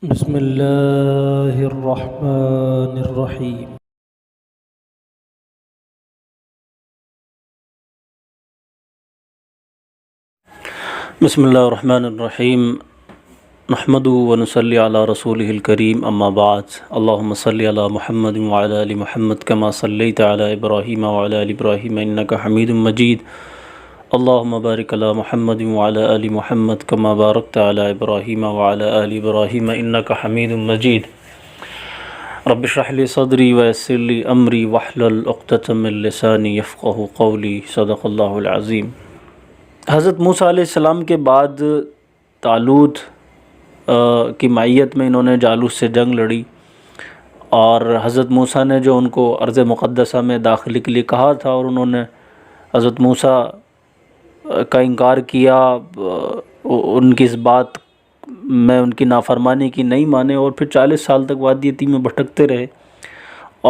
بسم الله الرحمن الرحيم. بسم اللہ الرحمن الرحیم نحمد ونصلی علی رسولہ الکریم اما بعد اللہم صلی علی محمد وعلی آل محمد کما صلیت علی ابراہیم وعلی آل ابراہیم انک حمید مجید اللہم بارک علی محمد وعلی آل محمد کما بارکت علی ابراہیم وعلی آل ابراہیم انک حمید مجید رب اشرح لی صدری ویسر لی امری واحلل عقدۃ من لسانی یفقہوا قولی صدق اللہ العظیم۔ حضرت موسیٰ علیہ السلام کے بعد طالوت کی معیت میں انہوں نے جالوت سے جنگ لڑی، اور حضرت موسیٰ نے جو ان کو ارض مقدسہ میں داخلے کے لیے کہا تھا اور انہوں نے حضرت موسیٰ کا انکار کیا، ان کی اس بات میں ان کی نافرمانی کی نہیں مانے، اور پھر 40 سال تک وادی تیہ میں بھٹکتے رہے،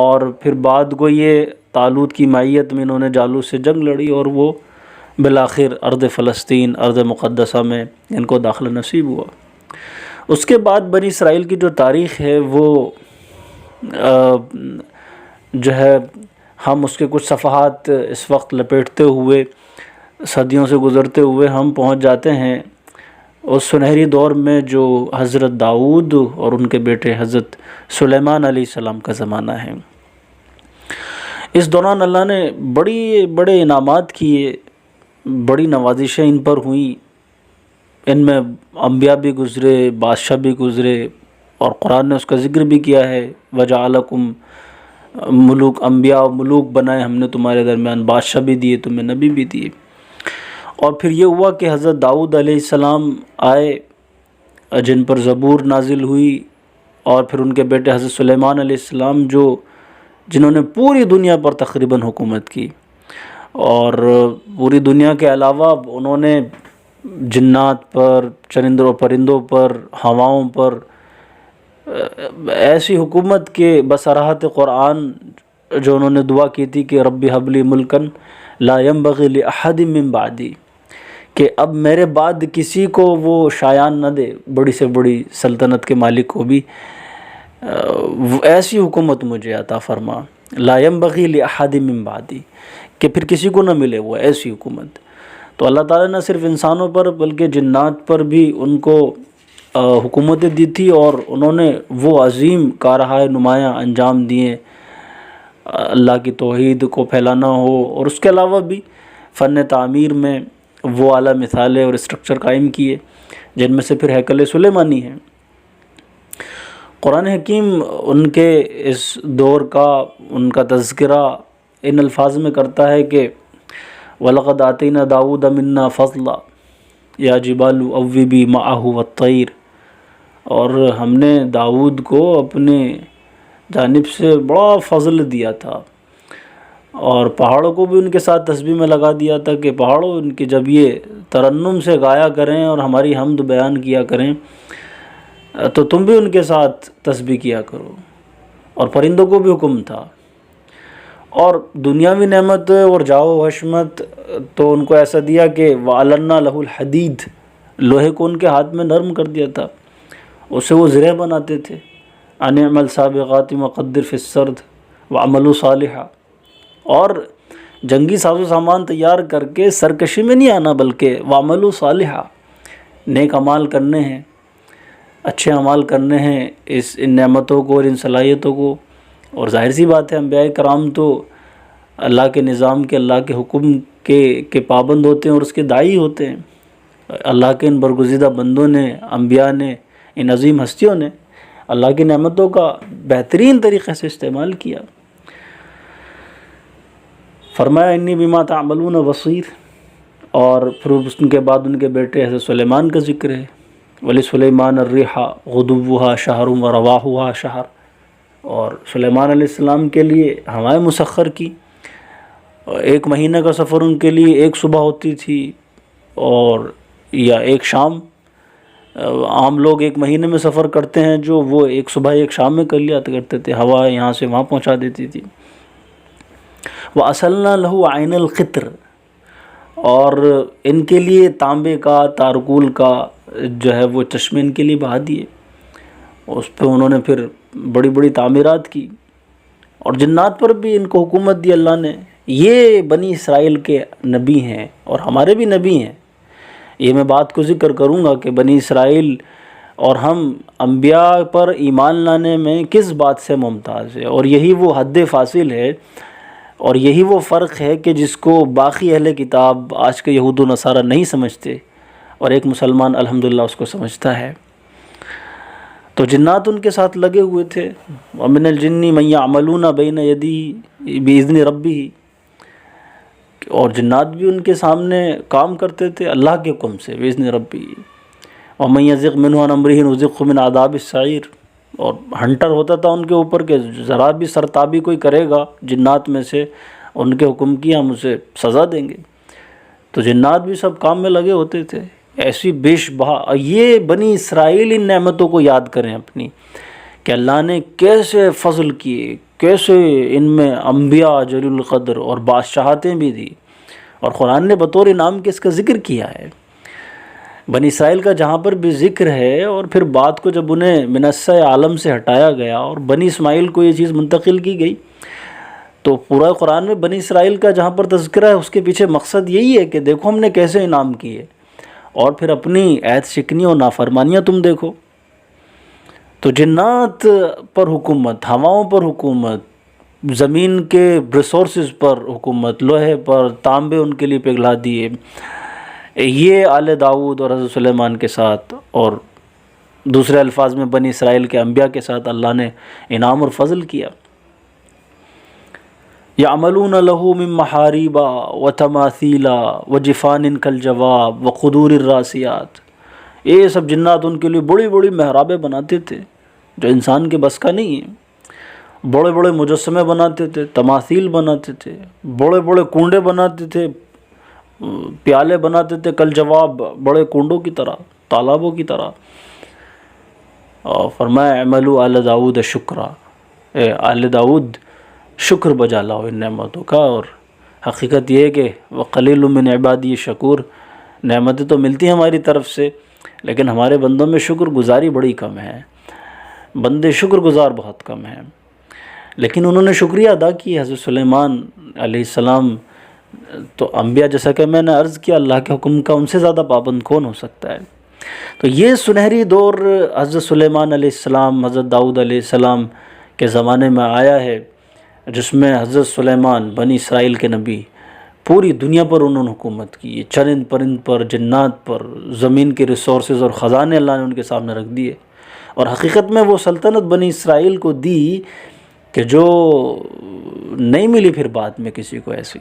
اور پھر بعد کو یہ طالوت کی معیت میں انہوں نے جالوت سے جنگ لڑی، اور وہ بالآخر ارض فلسطین ارض مقدسہ میں ان کو داخلہ نصیب ہوا۔ اس کے بعد بنی اسرائیل کی جو تاریخ ہے وہ جو ہے ہم اس کے کچھ صفحات اس وقت لپیٹتے ہوئے صدیوں سے گزرتے ہوئے ہم پہنچ جاتے ہیں اس سنہری دور میں جو حضرت داؤد اور ان کے بیٹے حضرت سلیمان علیہ السلام کا زمانہ ہے۔ اس دوران اللہ نے بڑے انعامات کیے، بڑی نوازشیں ان پر ہوئیں، ان میں انبیاء بھی گزرے، بادشاہ بھی گزرے، اور قرآن نے اس کا ذکر بھی کیا ہے وَجَعَلَكُمْ ملوک، انبیاء و ملوک بنائے ہم نے تمہارے درمیان، بادشاہ بھی دیے تمہیں، نبی بھی دیے۔ اور پھر یہ ہوا کہ حضرت داؤد علیہ السلام آئے جن پر زبور نازل ہوئی، اور پھر ان کے بیٹے حضرت سلیمان علیہ السلام جنہوں نے پوری دنیا پر تقریباً حکومت کی، اور پوری دنیا کے علاوہ انہوں نے جنات پر، چرندوں پرندوں پر، ہواؤں پر ایسی حکومت کے بصراحت قرآن جو انہوں نے دعا کی تھی کہ رب ھب لی ملکن لا ینبغی لأحد من بعدی، کہ اب میرے بعد کسی کو وہ شایان نہ دے، بڑی سے بڑی سلطنت کے مالک کو بھی ایسی حکومت مجھے عطا فرما، لا ینبغی لأحد من بعدی، کہ پھر کسی کو نہ ملے وہ ایسی حکومت۔ تو اللہ تعالیٰ نے صرف انسانوں پر بلکہ جنات پر بھی ان کو حکومتیں دی تھی، اور انہوں نے وہ عظیم کارہائے نمایاں انجام دیے، اللہ کی توحید کو پھیلانا ہو، اور اس کے علاوہ بھی فن تعمیر میں وہ اعلیٰ مثالیں اور اسٹرکچر قائم کیے، جن میں سے پھر ہیکل سلیمانی ہے۔ قرآن حکیم ان کے اس دور کا، ان کا تذکرہ ان الفاظ میں کرتا ہے کہ وَلَقَدْ آتَيْنَا دَاوُودَ مِنَّا فَضْلًا يَا جِبَالُ أَوِّبِي مَعَهُ وَالطَّيْرِ، اور ہم نے داؤد کو اپنے جانب سے بڑا فضل دیا تھا، اور پہاڑوں کو بھی ان کے ساتھ تسبیح میں لگا دیا تھا کہ پہاڑوں ان کی جب یہ ترنم سے گایا کریں اور ہماری حمد بیان کیا کریں تو تم بھی ان کے ساتھ تسبیح کیا کرو، اور پرندوں کو بھی حکم تھا۔ اور دنیاوی نعمت اور جاہ و حشمت تو ان کو ایسا دیا کہ وَأَلَنَّا لَهُ الْحَدِيدِ، لوہے کو ان کے ہاتھ میں نرم کر دیا تھا، اسے وہ زرہ بناتے تھے، أَنِ اعْمَلْ سَابِغَاتٍ وَقَدِّرْ فِي السَّرْدِ وَعَمَلُوا صَالِحًا، اور جنگی ساز و سامان تیار کر کے سرکشی میں نہیں آنا، بلکہ وَعَمَلُوا صَالِحًا، نیک اعمال کرنے ہیں، اچھے اعمال کرنے ہیں ان نعمتوں کو اور ان صلاحیتوں کو۔ اور ظاہر سی بات ہے انبیاء کرام تو اللہ کے نظام کے، اللہ کے حکم کے پابند ہوتے ہیں اور اس کے داعی ہوتے ہیں۔ اللہ کے ان برگزیدہ بندوں نے، انبیاء نے، ان عظیم ہستیوں نے اللہ کی نعمتوں کا بہترین طریقے سے استعمال کیا۔ فرمایا انی بما تعملون بصیر، اور پھر ان کے بعد ان کے بیٹے حضرت سلیمان کا ذکر ہے، وَلِسُلَيْمَانَ الرِّيحَ غُدُوُّهَا شَهْرٌ وَرَوَاحُهَا شَهْرٌ، اور سلیمان علیہ السلام کے لیے ہوائیں مسخر کی، ایک مہینہ کا سفر ان کے لیے ایک صبح ہوتی تھی اور یا ایک شام۔ عام لوگ ایک مہینے میں سفر کرتے ہیں جو وہ ایک صبح ایک شام میں کر لیا کرتے تھے، ہوا یہاں سے وہاں پہنچا دیتی تھی۔ وَأَسَلْنَا لَهُ عَيْنَ الْقِطْرِ، اور ان کے لیے تانبے کا، تارکول کا جو ہے وہ چشمے ان کے لیے بہا دیے، اس پہ انہوں نے پھر بڑی بڑی تعمیرات کی، اور جنات پر بھی ان کو حکومت دی اللہ نے۔ یہ بنی اسرائیل کے نبی ہیں اور ہمارے بھی نبی ہیں۔ یہ میں بات کو ذکر کروں گا کہ بنی اسرائیل اور ہم انبیاء پر ایمان لانے میں کس بات سے ممتاز ہے، اور یہی وہ حد فاصل ہے، اور یہی وہ فرق ہے کہ جس کو باقی اہل کتاب آج کے یہود و نصارہ نہیں سمجھتے، اور ایک مسلمان الحمدللہ اس کو سمجھتا ہے۔ تو جنات ان کے ساتھ لگے ہوئے تھے، وَمِنَ الْجِنِّ مَن يَعْمَلُونَ بَيْنَ يَدَيْهِ بِإِذْنِ رَبِّهِ، اور جنات بھی ان کے سامنے کام کرتے تھے اللہ کے حکم سے، بِإِذْنِ رَبِّهِ۔ وَمَن يَزِغْ مِنْهُ عَنْ أَمْرِهِ نُذِقْهُ مِنْ عَذَابِ السَّعِيرِ، اور ہنٹر ہوتا تھا ان کے اوپر کہ ذرا بھی سرتابی کوئی کرے گا جنات میں سے ان کے حکم کی، ہم اسے سزا دیں گے۔ تو جنات بھی سب کام میں لگے ہوتے تھے، ایسی بیش بہا۔ یہ بنی اسرائیل ان نعمتوں کو یاد کریں اپنی، کہ اللہ نے کیسے فضل کیے، کیسے ان میں انبیاء جلیل القدر اور بادشاہتیں بھی دی، اور قرآن نے بطور انعام کے اس کا ذکر کیا ہے۔ بنی اسرائیل کا جہاں پر بھی ذکر ہے، اور پھر بات کو جب انہیں منصہ عالم سے ہٹایا گیا اور بنی اسماعیل کو یہ چیز منتقل کی گئی، تو پورا قرآن میں بنی اسرائیل کا جہاں پر تذکرہ ہے اس کے پیچھے مقصد یہی ہے کہ دیکھو ہم نے کیسے انعام کیے، اور پھر اپنی عہد شکنی اور نافرمانیاں تم دیکھو۔ تو جنات پر حکومت، ہواؤں پر حکومت، زمین کے ریسورسز پر حکومت، لوہے پر، تانبے ان کے لیے پگھلا دیے، یہ آل داؤد اور حضرت سلیمان کے ساتھ، اور دوسرے الفاظ میں بنی اسرائیل کے انبیاء کے ساتھ اللہ نے انعام اور فضل کیا۔ يَعْمَلُونَ لَهُ مِن مَّحَارِيبَ وَتَمَاثِيلَ وَجِفَانٍ كَالْجَوَابِ وَقُدُورِ الرَّاسِيَاتِ، یہ سب جنات ان کے لیے بڑی بڑی محرابیں بناتے تھے جو انسان کے بس کا نہیں ہے، بڑے بڑے مجسمے بناتے تھے، تماثیل بناتے تھے، بڑے بڑے کنڈے بناتے تھے، پیالے بناتے تھے، کالجواب، بڑے کنڈوں کی طرح، تالابوں کی طرح۔ اور فرمایا اعملوا آل داؤد شکرا، اے آل داؤد شکر بجا لاؤ ان نعمتوں کا۔ اور حقیقت یہ ہے کہ وَقَلِيلٌ مِّنْ عِبَادِيَ الشَّكُورُ، نعمتیں تو ملتی ہیں ہماری طرف سے، لیکن ہمارے بندوں میں شکر گزاری بڑی کم ہے، بندے شکر گزار بہت کم ہیں۔ لیکن انہوں نے شکریہ ادا کی۔ حضرت سلیمان علیہ السلام تو انبیاء، جیسا کہ میں نے عرض کیا، اللہ کے حکم کا ان سے زیادہ پابند کون ہو سکتا ہے۔ تو یہ سنہری دور حضرت سلیمان علیہ السلام، حضرت داؤد علیہ السلام کے زمانے میں آیا ہے، جس میں حضرت سلیمان بنی اسرائیل کے نبی پوری دنیا پر انہوں نے حکومت کی، چرند پرند پر، جنات پر، زمین کے ریسورسز اور خزانے اللہ نے ان کے سامنے رکھ دیے، اور حقیقت میں وہ سلطنت بنی اسرائیل کو دی کہ جو نہیں ملی پھر بعد میں کسی کو ایسی۔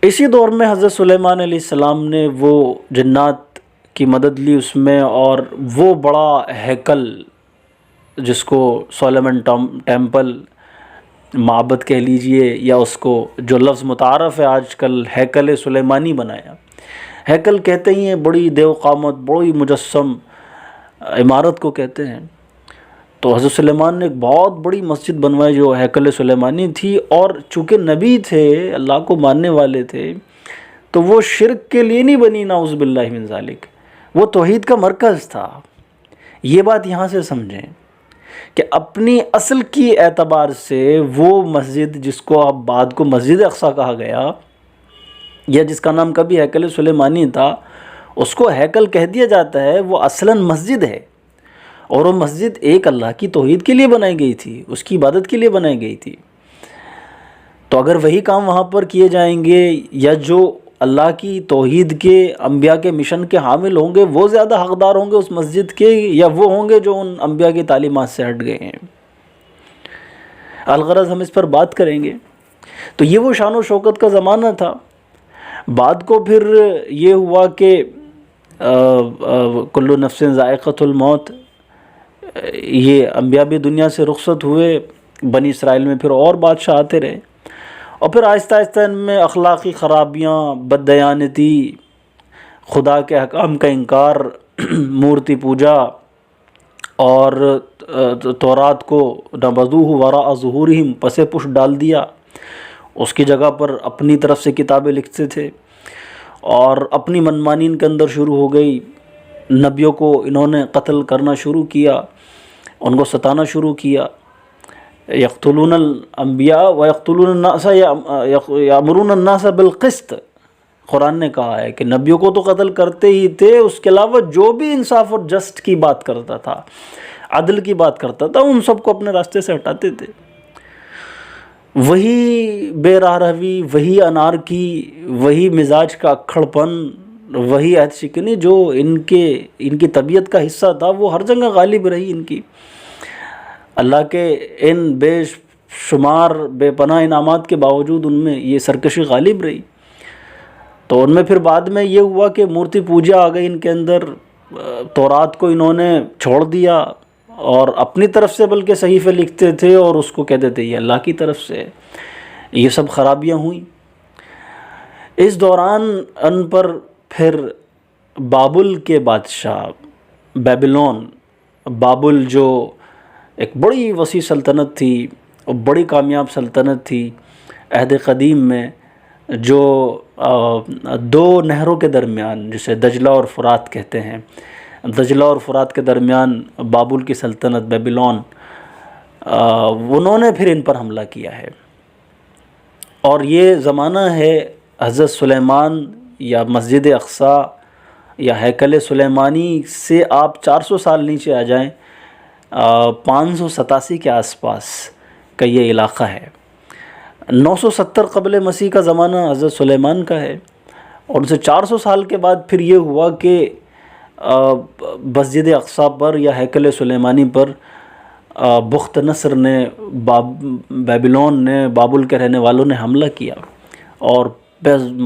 اسی دور میں حضرت سلیمان علیہ السلام نے وہ جنات کی مدد لی اس میں، اور وہ بڑا ہیکل جس کو سلیمان ٹیمپل، معبد کہہ لیجئے، یا اس کو جو لفظ متعارف ہے آج کل ہیکل سلیمانی بنایا۔ ہیکل کہتے ہی ہیں بڑی دیو قامت، بڑی مجسم عمارت کو کہتے ہیں۔ تو حضرت سلیمان نے ایک بہت بڑی مسجد بنوائی جو ہیکل سلیمانی تھی، اور چونکہ نبی تھے، اللہ کو ماننے والے تھے، تو وہ شرک کے لیے نہیں بنی، نعوذ باللہ من ذالک، وہ توحید کا مرکز تھا۔ یہ بات یہاں سے سمجھیں کہ اپنی اصل کی اعتبار سے وہ مسجد جس کو اب بعد کو مسجد اقصیٰ کہا گیا، یا جس کا نام کبھی ہیکل سلیمانی تھا، اس کو ہیکل کہہ دیا جاتا ہے، وہ اصلاً مسجد ہے، اور وہ مسجد ایک اللہ کی توحید کے لیے بنائی گئی تھی، اس کی عبادت کے لیے بنائی گئی تھی۔ تو اگر وہی کام وہاں پر کیے جائیں گے، یا جو اللہ کی توحید کے انبیاء کے مشن کے حامل ہوں گے وہ زیادہ حقدار ہوں گے اس مسجد کے، یا وہ ہوں گے جو ان انبیاء کی تعلیمات سے ہٹ گئے ہیں؟ الغرض ہم اس پر بات کریں گے۔ تو یہ وہ شان و شوکت کا زمانہ تھا۔ بعد کو پھر یہ ہوا کہ کل نفس ذائقۃ الموت، یہ انبیاء بھی دنیا سے رخصت ہوئے، بنی اسرائیل میں پھر اور بادشاہ آتے رہے، اور پھر آہستہ آہستہ ان میں اخلاقی خرابیاں، بددیانتی، خدا کے احکام کا انکار، مورتی پوجا، اور تورات کو نبذوہ وراء ظہورہم، پس پشت ڈال دیا، اس کی جگہ پر اپنی طرف سے کتابیں لکھتے تھے، اور اپنی منمانی ان کے اندر شروع ہو گئی، نبیوں کو انہوں نے قتل کرنا شروع کیا، ان کو ستانا شروع کیا۔ یقتلون الانبیاء ویقتلون الناس یامرون الناس بالقسط، قرآن نے کہا ہے کہ نبیوں کو تو قتل کرتے ہی تھے، اس کے علاوہ جو بھی انصاف اور جسٹ کی بات کرتا تھا، عدل کی بات کرتا تھا، ان سب کو اپنے راستے سے ہٹاتے تھے۔ وہی بے راہ روی، وہی انارکی، وہی مزاج کا اکھڑ پن، وہی عہد شکنی جو ان کی طبیعت کا حصہ تھا، وہ ہر جگہ غالب رہی ان کی۔ اللہ کے ان بے شمار بے پناہ انعامات کے باوجود ان میں یہ سرکشی غالب رہی۔ تو ان میں پھر بعد میں یہ ہوا کہ مورتی پوجا آ گئی ان کے اندر، تورات کو انہوں نے چھوڑ دیا اور اپنی طرف سے بلکہ صحیفے لکھتے تھے اور اس کو کہتے تھے یہ اللہ کی طرف سے۔ یہ سب خرابیاں ہوئیں۔ اس دوران ان پر پھر بابل کے بادشاہ، بیبلون، بابل جو ایک بڑی وسیع سلطنت تھی، بڑی کامیاب سلطنت تھی عہد قدیم میں، جو دو نہروں کے درمیان، جسے دجلہ اور فرات کہتے ہیں، دجلہ اور فرات کے درمیان بابل کی سلطنت بیبلون، انہوں نے پھر ان پر حملہ کیا ہے۔ اور یہ زمانہ ہے حضرت سلیمان یا مسجد اقصیٰ یا ہیکل سلیمانی سے آپ 400 سال نیچے آ جائیں، 587 کے آس پاس کا یہ علاقہ ہے۔ 970 قبل مسیح کا زمانہ حضرت سلیمان کا ہے، اور ان سے 400 سال کے بعد پھر یہ ہوا کہ مسجد اقصیٰ پر یا ہیکل سلیمانی پر بخت نصر نے، بیبلون نے، بابل کے رہنے والوں نے حملہ کیا اور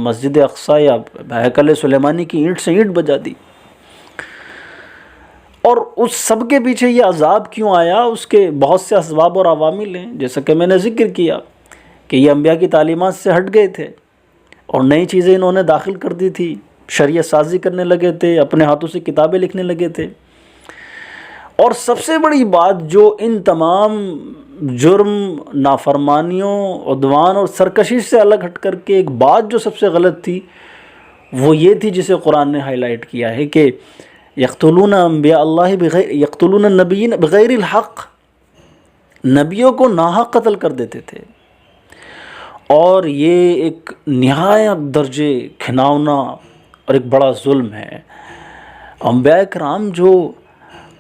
مسجد اقصیٰ یا ہیکل سلیمانی کی اینٹ سے اینٹ بجا دی۔ اور اس سب کے پیچھے یہ عذاب کیوں آیا، اس کے بہت سے اسباب اور عوامل ہیں، جیسا کہ میں نے ذکر کیا کہ یہ انبیاء کی تعلیمات سے ہٹ گئے تھے اور نئی چیزیں انہوں نے داخل کر دی تھی، شریعت سازی کرنے لگے تھے، اپنے ہاتھوں سے کتابیں لکھنے لگے تھے۔ اور سب سے بڑی بات جو ان تمام جرم، نافرمانیوں، عدوان اور سرکشی سے الگ ہٹ کر کے ایک بات جو سب سے غلط تھی، وہ یہ تھی جسے قرآن نے ہائی لائٹ کیا ہے کہ یقتلون انبیاء اللہ یقتلون النبیین بغیر الحق، نبیوں کو ناحق قتل کر دیتے تھے۔ اور یہ ایک نہایت درجے گھناؤنا اور ایک بڑا ظلم ہے۔ انبیاء کرام جو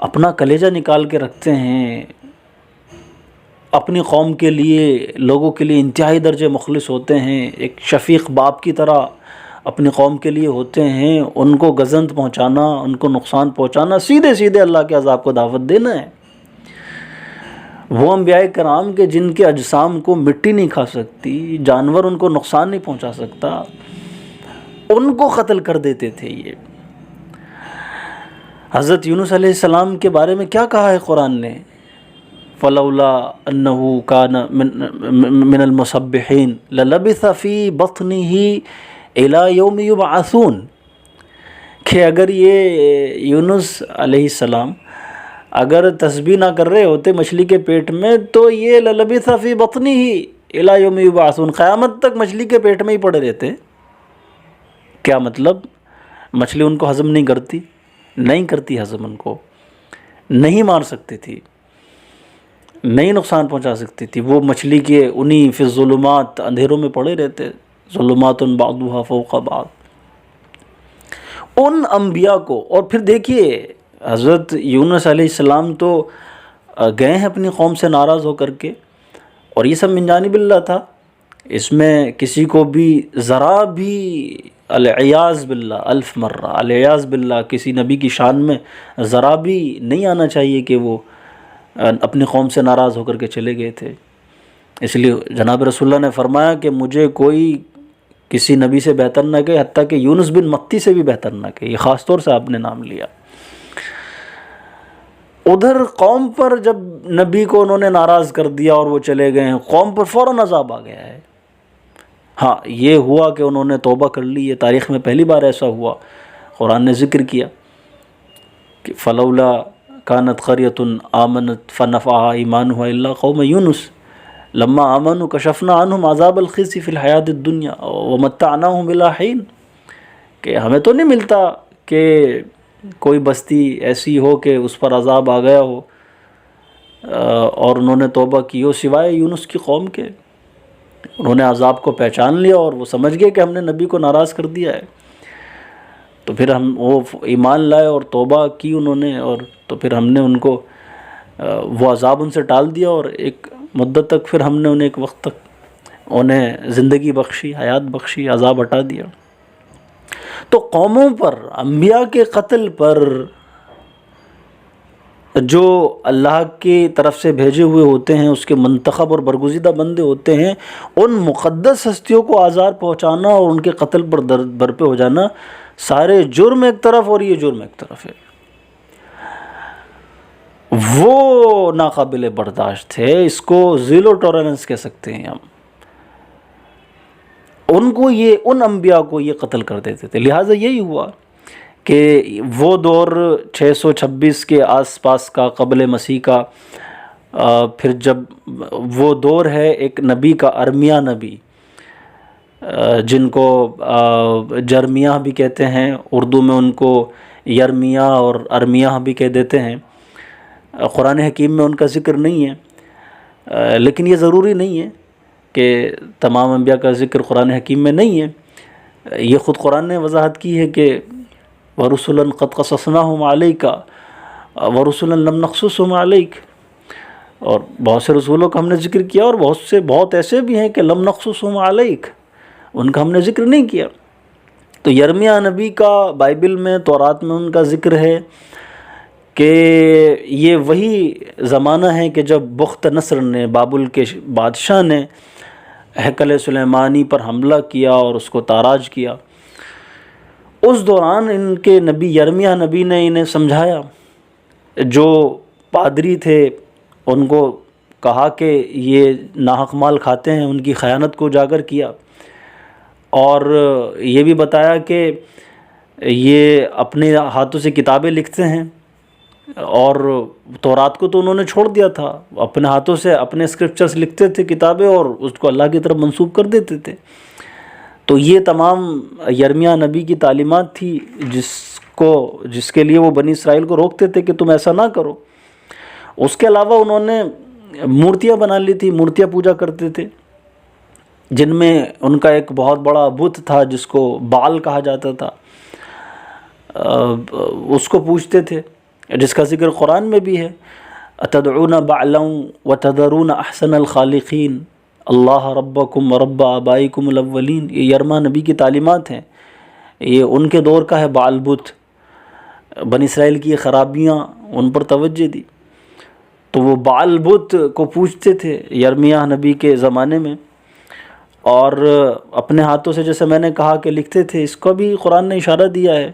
اپنا کلیجہ نکال کے رکھتے ہیں، اپنی قوم کے لیے، لوگوں کے لیے انتہائی درجے مخلص ہوتے ہیں، ایک شفیق باپ کی طرح اپنی قوم کے لیے ہوتے ہیں، ان کو گزند پہنچانا، ان کو نقصان پہنچانا، سیدھے سیدھے اللہ کے عذاب کو دعوت دینا ہے۔ وہ انبیاء کرام کے جن کے اجسام کو مٹی نہیں کھا سکتی، جانور ان کو نقصان نہیں پہنچا سکتا، ان کو قتل کر دیتے تھے۔ یہ حضرت یونس علیہ السلام کے بارے میں کیا کہا ہے قرآن نے؟ فلولا انہ کان من المسبحین للبث فی بطنہ الی یوم یبعثون، کہ اگر یہ یونس علیہ السلام اگر تسبیح نہ کر رہے ہوتے مچھلی کے پیٹ میں، تو یہ للبث فی بطنہ الی یوم یبعثون، قیامت تک مچھلی کے پیٹ میں ہی پڑے رہتے۔ کیا مطلب؟ مچھلی ان کو ہضم نہیں کرتی؟ نہیں کرتی ہضم، ان کو نہیں مار سکتی تھی، نہیں نقصان پہنچا سکتی تھی۔ وہ مچھلی کے انہی فی الظلمات، اندھیروں میں پڑے رہتے، ظلمات بعضها فوق بعض۔ ان انبیاء کو، اور پھر دیکھیے حضرت یونس علیہ السلام تو گئے ہیں اپنی قوم سے ناراض ہو کر کے، اور یہ سب من جانب اللہ تھا، اس میں کسی کو بھی ذرا بھی العیاذ باللہ، الف مرہ العیاذ باللہ، کسی نبی کی شان میں ذرا بھی نہیں آنا چاہیے کہ وہ اپنی قوم سے ناراض ہو کر کے چلے گئے تھے۔ اس لیے جناب رسول اللہ نے فرمایا کہ مجھے کوئی کسی نبی سے بہتر نہ کہے، حتیٰ کہ یونس بن متی سے بھی بہتر نہ کہے۔ یہ خاص طور سے آپ نے نام لیا۔ ادھر قوم پر جب نبی کو انہوں نے ناراض کر دیا اور وہ چلے گئے ہیں، قوم پر فوراً عذاب آ گیا ہے۔ ہاں یہ ہوا کہ انہوں نے توبہ کر لی، یہ تاریخ میں پہلی بار ایسا ہوا۔ قرآن نے ذکر کیا کہ فلولا کانت قریۃ آمنت فنفعها ایمانها الا قوم یونس لما آمنوا کشفنا عنہم عذاب الخزي فی الحیاۃ الدنیا ومتعناہم الی حین، کہ ہمیں تو نہیں ملتا کہ کوئی بستی ایسی ہو کہ اس پر عذاب آ گیا ہو اور انہوں نے توبہ کی ہو سوائے یونس کی قوم کے. انہوں نے عذاب کو پہچان لیا اور وہ سمجھ گئے کہ ہم نے نبی کو ناراض کر دیا ہے. تو پھر وہ ایمان لائے اور توبہ کی انہوں نے، اور تو پھر ہم نے ان کو وہ عذاب ان سے ٹال دیا، اور ایک مدت تک پھر ہم نے انہیں ایک وقت تک انہیں زندگی بخشی، حیات بخشی، عذاب ہٹا دیا. تو قوموں پر، انبیاء کے قتل پر جو اللہ کی طرف سے بھیجے ہوئے ہوتے ہیں، اس کے منتخب اور برگزیدہ بندے ہوتے ہیں، ان مقدس ہستیوں کو آزار پہنچانا اور ان کے قتل پر برپے ہو جانا، سارے جرم ایک طرف اور یہ جرم ایک طرف ہے. وہ ناقابل برداشت ہے، اس کو زیرو ٹالرنس کہہ سکتے ہیں ہم. ان انبیاء کو یہ قتل کر دیتے تھے. لہٰذا یہی ہوا کہ وہ دور 626 کے آس پاس کا قبل مسیح کا، پھر جب وہ دور ہے ایک نبی کا، ارمیہ نبی، جن کو جرمیہ بھی کہتے ہیں، اردو میں ان کو یرمیہ اور ارمیہ بھی کہہ دیتے ہیں. قرآن حکیم میں ان کا ذکر نہیں ہے، لیکن یہ ضروری نہیں ہے کہ تمام انبیاء کا ذکر قرآن حکیم میں نہیں ہے. یہ خود قرآن نے وضاحت کی ہے کہ وَرُسُلًا قَدْ قَصَصْنَاهُمْ عَلَيْكَ وَرُسُلًا لَمْ نَقْصُصْهُمْ عَلَيْكَ، اور بہت سے رسولوں کا ہم نے ذکر کیا، اور بہت ایسے بھی ہیں کہ لم نقصصہم علیک، ان کا ہم نے ذکر نہیں کیا. تو یرمیہ نبی کا بائبل میں، تورات میں ان کا ذکر ہے کہ یہ وہی زمانہ ہے کہ جب بخت نصر نے، بابل کے بادشاہ نے، ہیکل سلیمانی پر حملہ کیا اور اس کو تاراج کیا. اس دوران ان کے نبی یرمیہ نبی نے انہیں سمجھایا. جو پادری تھے ان کو کہا کہ یہ ناحق مال کھاتے ہیں، ان کی خیانت کو اجاگر کیا، اور یہ بھی بتایا کہ یہ اپنے ہاتھوں سے کتابیں لکھتے ہیں. اور تورات کو تو انہوں نے چھوڑ دیا تھا، اپنے ہاتھوں سے اپنے اسکرپچرز لکھتے تھے کتابیں، اور اس کو اللہ کی طرف منسوب کر دیتے تھے. تو یہ تمام یرمیہ نبی کی تعلیمات تھی جس کے لیے وہ بنی اسرائیل کو روکتے تھے کہ تم ایسا نہ کرو. اس کے علاوہ انہوں نے مورتیاں بنا لی تھی، مورتیاں پوجا کرتے تھے، جن میں ان کا ایک بہت بڑا بت تھا جس کو بال کہا جاتا تھا، اس کو پوجتے تھے، جس کا ذکر قرآن میں بھی ہے. اتدعون بعلا وتذرون احسن الخالقین اللہ ربکم ورب آبائکم الاولین. یہ یرمیہ نبی کی تعلیمات ہیں، یہ ان کے دور کا ہے بعل بت. بنی اسرائیل کی یہ خرابیاں ان پر توجہ دی، تو وہ بعل بت کو پوجتے تھے یرمیہ نبی کے زمانے میں، اور اپنے ہاتھوں سے، جیسے میں نے کہا، کہ لکھتے تھے. اس کو بھی قرآن نے اشارہ دیا ہے،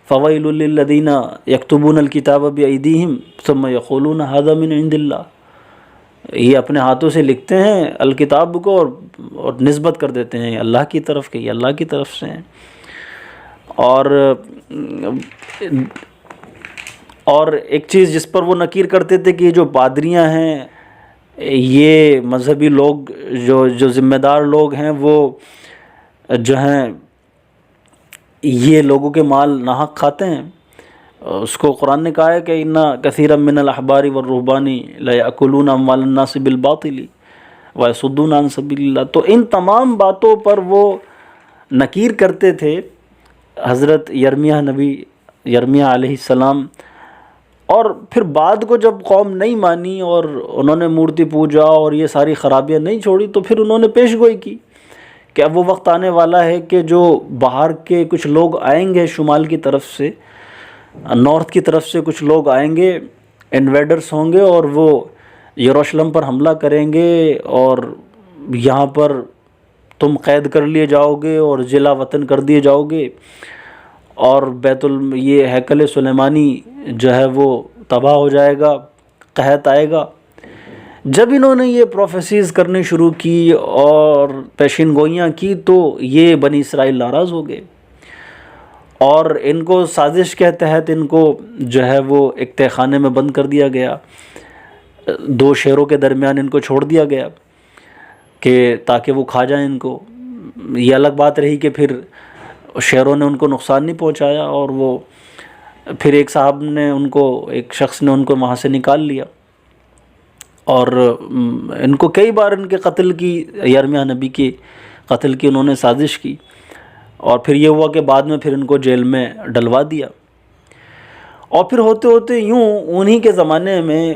فَوَيْلٌ لِّلَّذِينَ يَكْتُبُونَ الْكِتَابَ بِأَيْدِيهِمْ ثُمَّ يَقُولُونَ هَذَا مِنْ عِنْدِ اللَّهِ. یہ اپنے ہاتھوں سے لکھتے ہیں الکتاب کو اور نسبت کر دیتے ہیں اللہ کی طرف کہ یہ اللہ کی طرف سے ہیں. اور ایک چیز جس پر وہ نکیر کرتے تھے کہ جو پادریاں ہیں، یہ مذہبی لوگ، جو ذمہ دار لوگ ہیں، وہ جو ہیں یہ لوگوں کے مال ناحق کھاتے ہیں. اس کو قرآن نے کہا ہے کہ ان کثیرا من الاحبار والرہبان لیأکلون اموال الناس بالباطل ویصدون عن سبیل اللہ. تو ان تمام باتوں پر وہ نکیر کرتے تھے حضرت یرمیہ علیہ السلام. اور پھر بعد کو جب قوم نہیں مانی اور انہوں نے مورتی پوجا اور یہ ساری خرابیاں نہیں چھوڑی، تو پھر انہوں نے پیش گوئی کی کہ اب وہ وقت آنے والا ہے کہ جو باہر کے کچھ لوگ آئیں گے، شمال کی طرف سے، نارتھ کی طرف سے کچھ لوگ آئیں گے، انویڈرز ہوں گے، اور وہ یروشلم پر حملہ کریں گے، اور یہاں پر تم قید کر لیے جاؤ گے اور جلا وطن کر دیے جاؤ گے، اور یہ ہیکل سلیمانی جو ہے وہ تباہ ہو جائے گا، قحط آئے گا. جب انہوں نے یہ پروفیسیز کرنی شروع کی اور پیشین گوئیاں کی، تو یہ بنی اسرائیل ناراض ہو گئے، اور ان کو سازش کے تحت ان کو جو ہے وہ ایک تہہ خانے میں بند کر دیا گیا. 2 شیروں کے درمیان ان کو چھوڑ دیا گیا کہ تاکہ وہ کھا جائیں ان کو. یہ الگ بات رہی کہ پھر شیروں نے ان کو نقصان نہیں پہنچایا، اور وہ پھر ایک صاحب نے ایک شخص نے ان کو وہاں سے نکال لیا، اور ان کو کئی بار ان کے قتل کی، یرمیہ نبی کے قتل کی انہوں نے سازش کی، اور پھر یہ ہوا کہ بعد میں پھر ان کو جیل میں ڈلوا دیا۔ اور پھر ہوتے ہوتے یوں انہی کے زمانے میں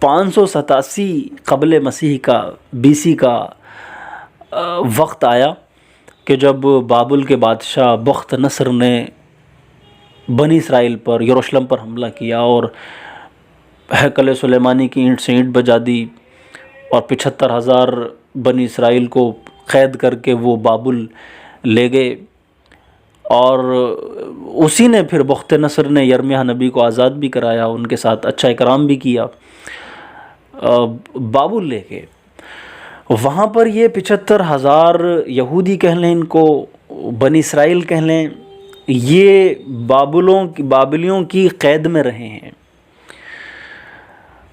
587 قبل مسیح کا BC کا وقت آیا کہ جب بابل کے بادشاہ بخت نصر نے بنی اسرائیل پر، یروشلم پر حملہ کیا اور ہیکل سلیمانی کی اینٹ سے اینٹ بجا دی، اور 75,000 بنی اسرائیل کو قید کر کے وہ بابل لے گئے۔ اور اسی نے پھر بخت نصر نے یرمیہ نبی کو آزاد بھی کرایا، ان کے ساتھ اچھا اکرام بھی کیا، بابل لے گئے۔ وہاں پر یہ 75,000 یہودی کہہ لیں، ان کو بنی اسرائیل کہہ لیں، یہ بابلیوں کی قید میں رہے ہیں۔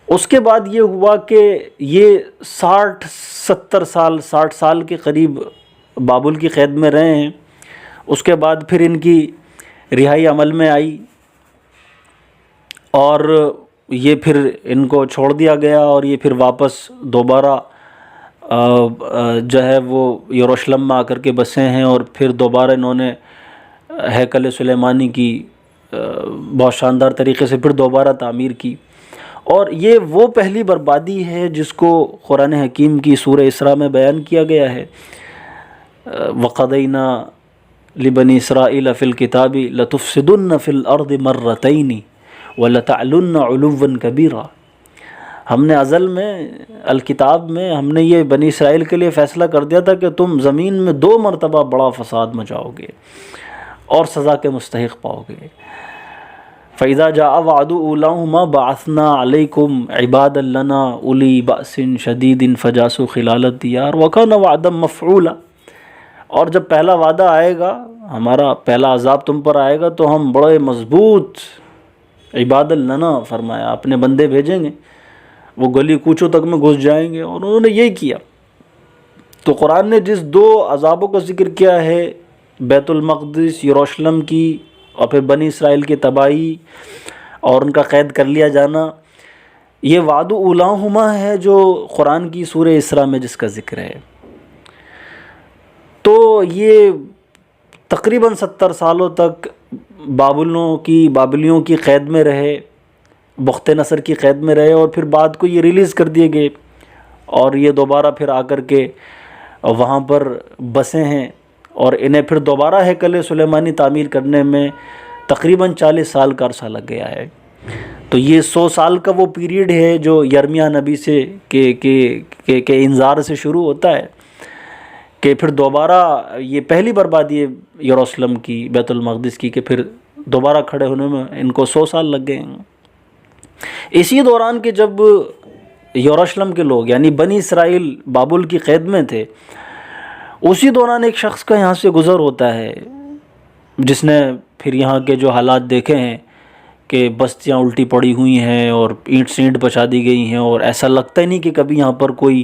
اس کے بعد یہ ہوا کہ یہ 60 سال کے قریب بابل کی قید میں رہے ہیں۔ اس کے بعد پھر ان کی رہائی عمل میں آئی، اور یہ پھر ان کو چھوڑ دیا گیا، اور یہ پھر واپس دوبارہ جو ہے وہ یروشلم میں آ کر کے بسے ہیں، اور پھر دوبارہ انہوں نے ہیکل سلیمانی کی بہت شاندار طریقے سے پھر دوبارہ تعمیر کی۔ اور یہ وہ پہلی بربادی ہے جس کو قرآن حکیم کی سورہ اسراء میں بیان کیا گیا ہے، وَقَضَيْنَا لِبَنِي إِسْرَائِيلَ فِي الْكِتَابِ لَتُفْسِدُنَّ فِي الْأَرْضِ مَرَّتَيْنِ وَلَتَعْلُنَّ عُلُوًّا كَبِيرًا۔ ہم نے ازل میں الکتاب میں ہم نے یہ بنی اسرائیل کے لیے فیصلہ کر دیا تھا کہ تم زمین میں 2 مرتبہ بڑا فساد مچاؤ گے اور سزا کے مستحق پاؤ گے۔ فَإِذَا جَاءَ وَعْدُ أُولَاهُمَا بَعَثْنَا عَلَيْكُمْ عِبَادًا لَنَا أُولِي بَأْسٍ شَدِيدٍ فَجَاسُوا خِلَالَ الدِّيَارِ وَكَانَ وَعْدًا مَفْعُولًا۔ اور جب پہلا وعدہ آئے گا، ہمارا پہلا عذاب تم پر آئے گا، تو ہم بڑے مضبوط عبادًا لنا فرمایا اپنے بندے بھیجیں گے، وہ گلی کوچوں تک میں گھس جائیں گے، اور انہوں نے یہی کیا۔ تو قرآن نے جس 2 عذابوں کا ذکر کیا ہے، بیت المقدس، یروشلم کی، اور پھر بنی اسرائیل کی تباہی اور ان کا قید کر لیا جانا، یہ وعد اولاہما ہے جو قرآن کی سورہ اسراء میں جس کا ذکر ہے۔ تو یہ تقریباً 70 سالوں تک بابلیوں کی قید میں رہے، بخت نصر کی قید میں رہے، اور پھر بعد کو یہ ریلیز کر دیے گئے، اور یہ دوبارہ پھر آ کر کے وہاں پر بسے ہیں، اور انہیں پھر دوبارہ ہیکل سلیمانی تعمیر کرنے میں تقریباً 40 سال کا عرصہ لگ گیا ہے۔ تو یہ 100 سال کا وہ پیریڈ ہے جو یرمیہ نبی سے کے انذار سے شروع ہوتا ہے، کہ پھر دوبارہ یہ پہلی بربادی ہے یروشلم کی، بیت المقدس کی، کہ پھر دوبارہ کھڑے ہونے میں ان کو 100 سال لگ گئے ہیں۔ اسی دوران کہ جب یروشلم کے لوگ یعنی بنی اسرائیل بابل کی قید میں تھے، اسی دوران ایک شخص کا یہاں سے گزر ہوتا ہے جس نے پھر یہاں کے جو حالات دیکھے ہیں کہ بستیاں الٹی پڑی ہوئی ہیں اور اینٹ سے اینٹ بچا دی گئی ہیں، اور ایسا لگتا ہی نہیں کہ کبھی یہاں پر کوئی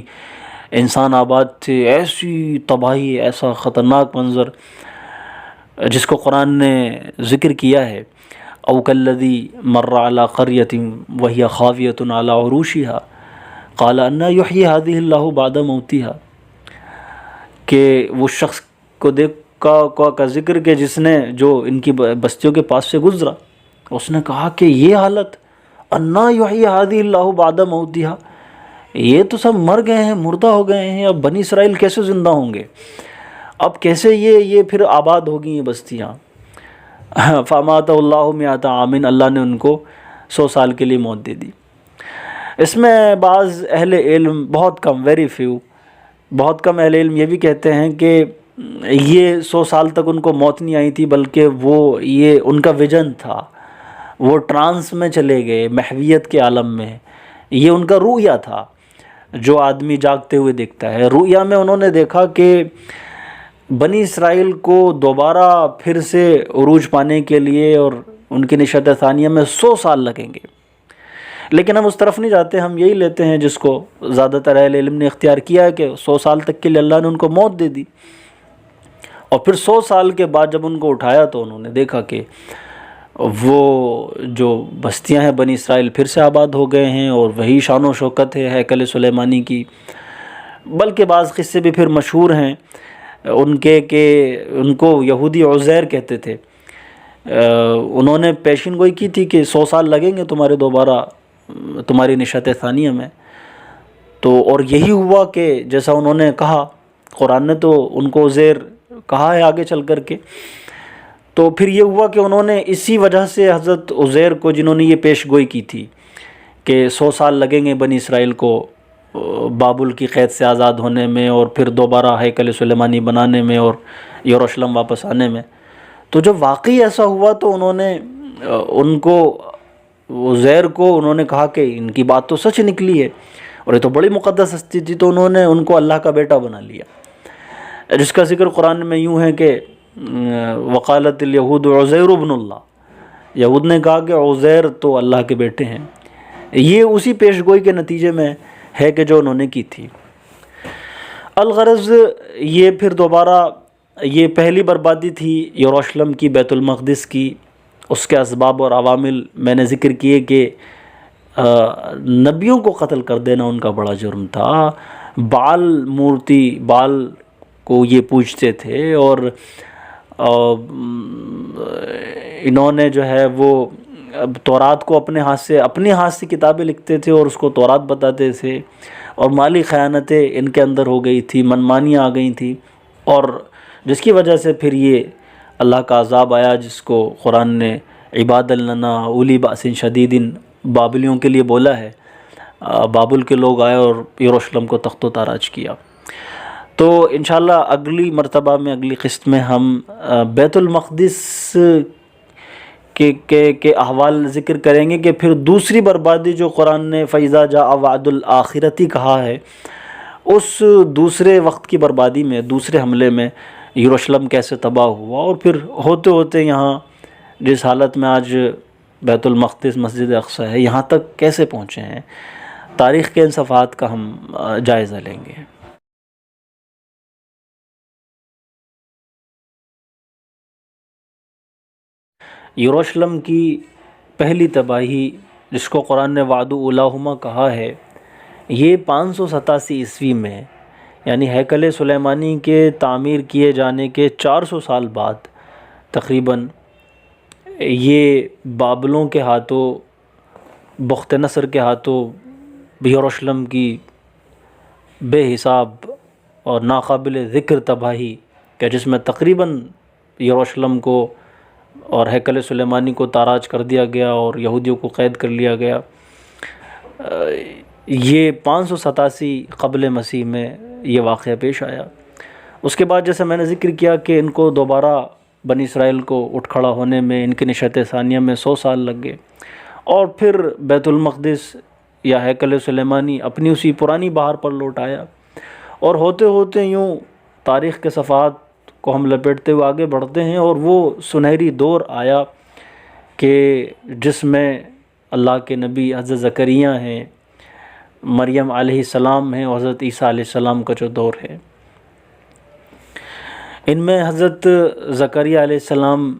انسان آباد تھے۔ ایسی تباہی، ایسا خطرناک منظر جس کو قرآن نے ذکر کیا ہے، او کالذی مر علی قریۃ وہی خاویۃ علی عروشہا قال انا یحیی ہذہ اللہ بعد موتہا، کہ وہ شخص کو دیکھ کا ذکر کہ جس نے جو ان کی بستیوں کے پاس سے گزرا، اس نے کہا کہ یہ حالت، انا یحیی ہذہ اللہ بعد موتہا، یہ تو سب مر گئے ہیں، مردہ ہو گئے ہیں، اب بنی اسرائیل کیسے زندہ ہوں گے، اب کیسے یہ پھر آباد ہوگی یہ بستیاں۔ فاماتہ اللہ مئۃ عام، اللہ نے ان کو 100 سال کے لیے موت دے دی۔ اس میں بعض اہل علم، بہت کم، بہت کم اہل علم یہ بھی کہتے ہیں کہ یہ 100 سال تک ان کو موت نہیں آئی تھی، بلکہ یہ ان کا ویژن تھا، وہ ٹرانس میں چلے گئے، محویت کے عالم میں، یہ ان کا رؤیا تھا جو آدمی جاگتے ہوئے دیکھتا ہے۔ رؤیا میں انہوں نے دیکھا کہ بنی اسرائیل کو دوبارہ پھر سے عروج پانے کے لیے اور ان کی نشأت ثانیہ میں 100 سال لگیں گے، لیکن ہم اس طرف نہیں جاتے، ہم یہی لیتے ہیں جس کو زیادہ تر اہل علم نے اختیار کیا ہے کہ 100 سال تک کے لیے اللہ نے ان کو موت دے دی، اور پھر 100 سال کے بعد جب ان کو اٹھایا تو انہوں نے دیکھا کہ وہ جو بستیاں ہیں بنی اسرائیل پھر سے آباد ہو گئے ہیں، اور وہی شان و شوکت ہے ہیکل سلیمانی کی۔ بلکہ بعض قصے بھی پھر مشہور ہیں ان کے کہ ان کو یہودی عزیر کہتے تھے۔ انہوں نے پیشین گوئی کی تھی کہ 100 سال لگیں گے تمہارے دوبارہ تمہاری نشأت ثانیہ میں۔ تو اور یہی ہوا کہ جیسا انہوں نے کہا، قرآن نے تو ان کو عزیر کہا ہے آگے چل کر کے، تو پھر یہ ہوا کہ انہوں نے اسی وجہ سے حضرت عزیر کو، جنہوں نے یہ پیش گوئی کی تھی کہ 100 سال لگیں گے بنی اسرائیل کو بابل کی قید سے آزاد ہونے میں، اور پھر دوبارہ ہیکل سلیمانی بنانے میں، اور یروشلم واپس آنے میں، تو جب واقعی ایسا ہوا تو انہوں نے ان کو، عزیر کو انہوں نے کہا کہ ان کی بات تو سچ نکلی ہے، اور یہ تو بڑی مقدس ہستی تھی، تو انہوں نے ان کو اللہ کا بیٹا بنا لیا، جس کا ذکر قرآن میں یوں ہے کہ وقالت الیہود عزیر ابن اللہ، یہود نے کہا کہ عزیر تو اللہ کے بیٹے ہیں۔ یہ اسی پیش گوئی کے نتیجے میں ہے کہ جو انہوں نے کی تھی۔ الغرض یہ پھر دوبارہ یہ پہلی بربادی تھی یروشلم کی، بیت المقدس کی، اس کے اسباب اور عوامل میں نے ذکر کیے کہ نبیوں کو قتل کر دینا ان کا بڑا جرم تھا، بال مورتی، بال کو یہ پوجتے تھے، اور انہوں نے جو ہے وہ تورات کو اپنے ہاتھ سے کتابیں لکھتے تھے اور اس کو تورات بتاتے تھے، اور مالی خیانتیں ان کے اندر ہو گئی تھی، منمانیاں آ گئی تھیں، اور جس کی وجہ سے پھر یہ اللہ کا عذاب آیا، جس کو قرآن نے عباد لنا اولی باس شدید بابلیوں کے لیے بولا ہے۔ بابل کے لوگ آئے اور یروشلم کو تخت و تاراج کیا۔ تو انشاءاللہ اگلی مرتبہ میں، اگلی قسط میں ہم بیت المقدس کے احوال ذکر کریں گے کہ پھر دوسری بربادی جو قرآن نے فَإِذَا جَاءَ وَعْدُ الْآخِرَةِ کہا ہے، اس دوسرے وقت کی بربادی میں، دوسرے حملے میں یروشلم کیسے تباہ ہوا، اور پھر ہوتے ہوتے یہاں جس حالت میں آج بیت المقدس مسجد اقصی ہے، یہاں تک کیسے پہنچے ہیں، تاریخ کے ان صفحات کا ہم جائزہ لیں گے۔ یروشلم کی پہلی تباہی، جس کو قرآن نے وعد اولاہما کہا ہے، یہ 587 عیسوی میں، یعنی ہیکل سلیمانی کے تعمیر کیے جانے کے 400 سال بعد تقریباً یہ بابلوں کے ہاتھوں، بخت نصر کے ہاتھوں یروشلم کی بے حساب اور ناقابل ذکر تباہی، کہ جس میں تقریباً یروشلم کو اور ہیکل سلیمانی کو تاراج کر دیا گیا اور یہودیوں کو قید کر لیا گیا، یہ 587 قبل مسیح میں یہ واقعہ پیش آیا۔ اس کے بعد جیسے میں نے ذکر کیا کہ ان کو دوبارہ بنی اسرائیل کو اٹھ کھڑا ہونے میں، ان کی نشأت ثانیہ میں 100 سال لگ گئے، اور پھر بیت المقدس یا ہیکل سلیمانی اپنی اسی پرانی بہار پر لوٹ آیا، اور ہوتے ہوتے یوں تاریخ کے صفحات کو ہم لپیٹتے ہوئے آگے بڑھتے ہیں، اور وہ سنہری دور آیا کہ جس میں اللہ کے نبی حضرت زکریا ہیں، مریم علیہ السلام ہیں، اور حضرت عیسیٰ علیہ السلام کا جو دور ہے، ان میں حضرت زکریا علیہ السلام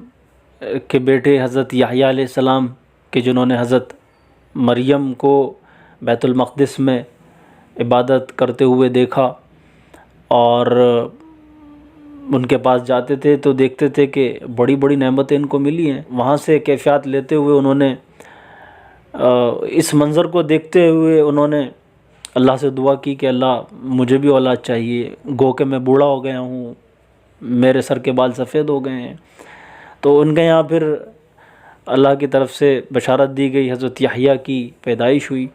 کے بیٹے حضرت یحییٰ علیہ السلام کہ جنہوں نے حضرت مریم کو بیت المقدس میں عبادت کرتے ہوئے دیکھا، اور ان کے پاس جاتے تھے تو دیکھتے تھے کہ بڑی بڑی نعمتیں ان کو ملی ہیں، وہاں سے کیفیات لیتے ہوئے انہوں نے اس منظر کو دیکھتے ہوئے انہوں نے اللہ سے دعا کی کہ اللہ مجھے بھی اولاد چاہیے، گو کہ میں بوڑھا ہو گیا ہوں، میرے سر کے بال سفید ہو گئے ہیں۔ تو ان کے یہاں پھر اللہ کی طرف سے بشارت دی گئی، حضرت یحییٰ کی پیدائش ہوئی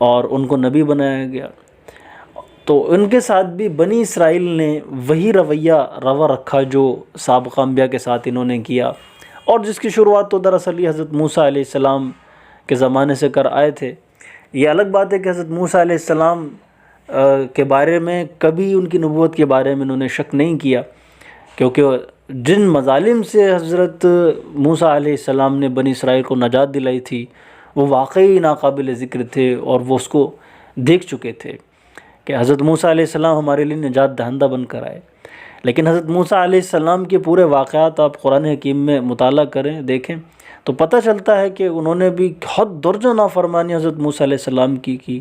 اور ان کو نبی بنایا گیا۔ تو ان کے ساتھ بھی بنی اسرائیل نے وہی روا رکھا جو سابقہ انبیاء کے ساتھ انہوں نے کیا، اور جس کی شروعات تو دراصل یہ حضرت موسیٰ علیہ السلام کے زمانے سے کر آئے تھے۔ یہ الگ بات ہے کہ حضرت موسیٰ علیہ السلام کے بارے میں کبھی ان کی نبوت کے بارے میں انہوں نے شک نہیں کیا، کیونکہ جن مظالم سے حضرت موسیٰ علیہ السلام نے بنی اسرائیل کو نجات دلائی تھی وہ واقعی ناقابل ذکر تھے، اور وہ اس کو دیکھ چکے تھے کہ حضرت موسیٰ علیہ السلام ہمارے لیے نجات دہندہ بن کر آئے۔ لیکن حضرت موسیٰ علیہ السلام کے پورے واقعات آپ قرآن حکیم میں مطالعہ کریں، دیکھیں تو پتہ چلتا ہے کہ انہوں نے بھی حد درج و نافرمانی حضرت موسیٰ علیہ السلام کی.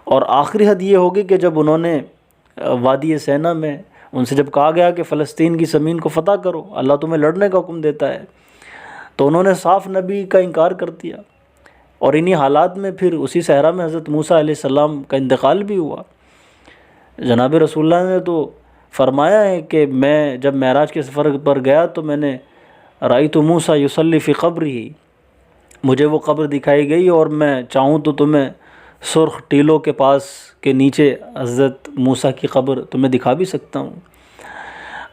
اور آخری حد یہ ہوگی کہ جب انہوں نے وادی سینا میں ان سے جب کہا گیا کہ فلسطین کی زمین کو فتح کرو، اللہ تمہیں لڑنے کا حکم دیتا ہے، تو انہوں نے صاف نبی کا انکار کر دیا. اور انہی حالات میں پھر اسی صحرا میں حضرت موسیٰ علیہ السلام کا انتقال بھی ہوا. جناب رسول اللہ نے تو فرمایا ہے کہ میں جب معراج کے سفر پر گیا تو میں نے رأیت موسیٰ یصلی فی قبرہ، مجھے وہ قبر دکھائی گئی اور میں چاہوں تو تمہیں سرخ ٹیلوں کے پاس کے نیچے حضرت موسیٰ کی قبر تمہیں دکھا بھی سکتا ہوں.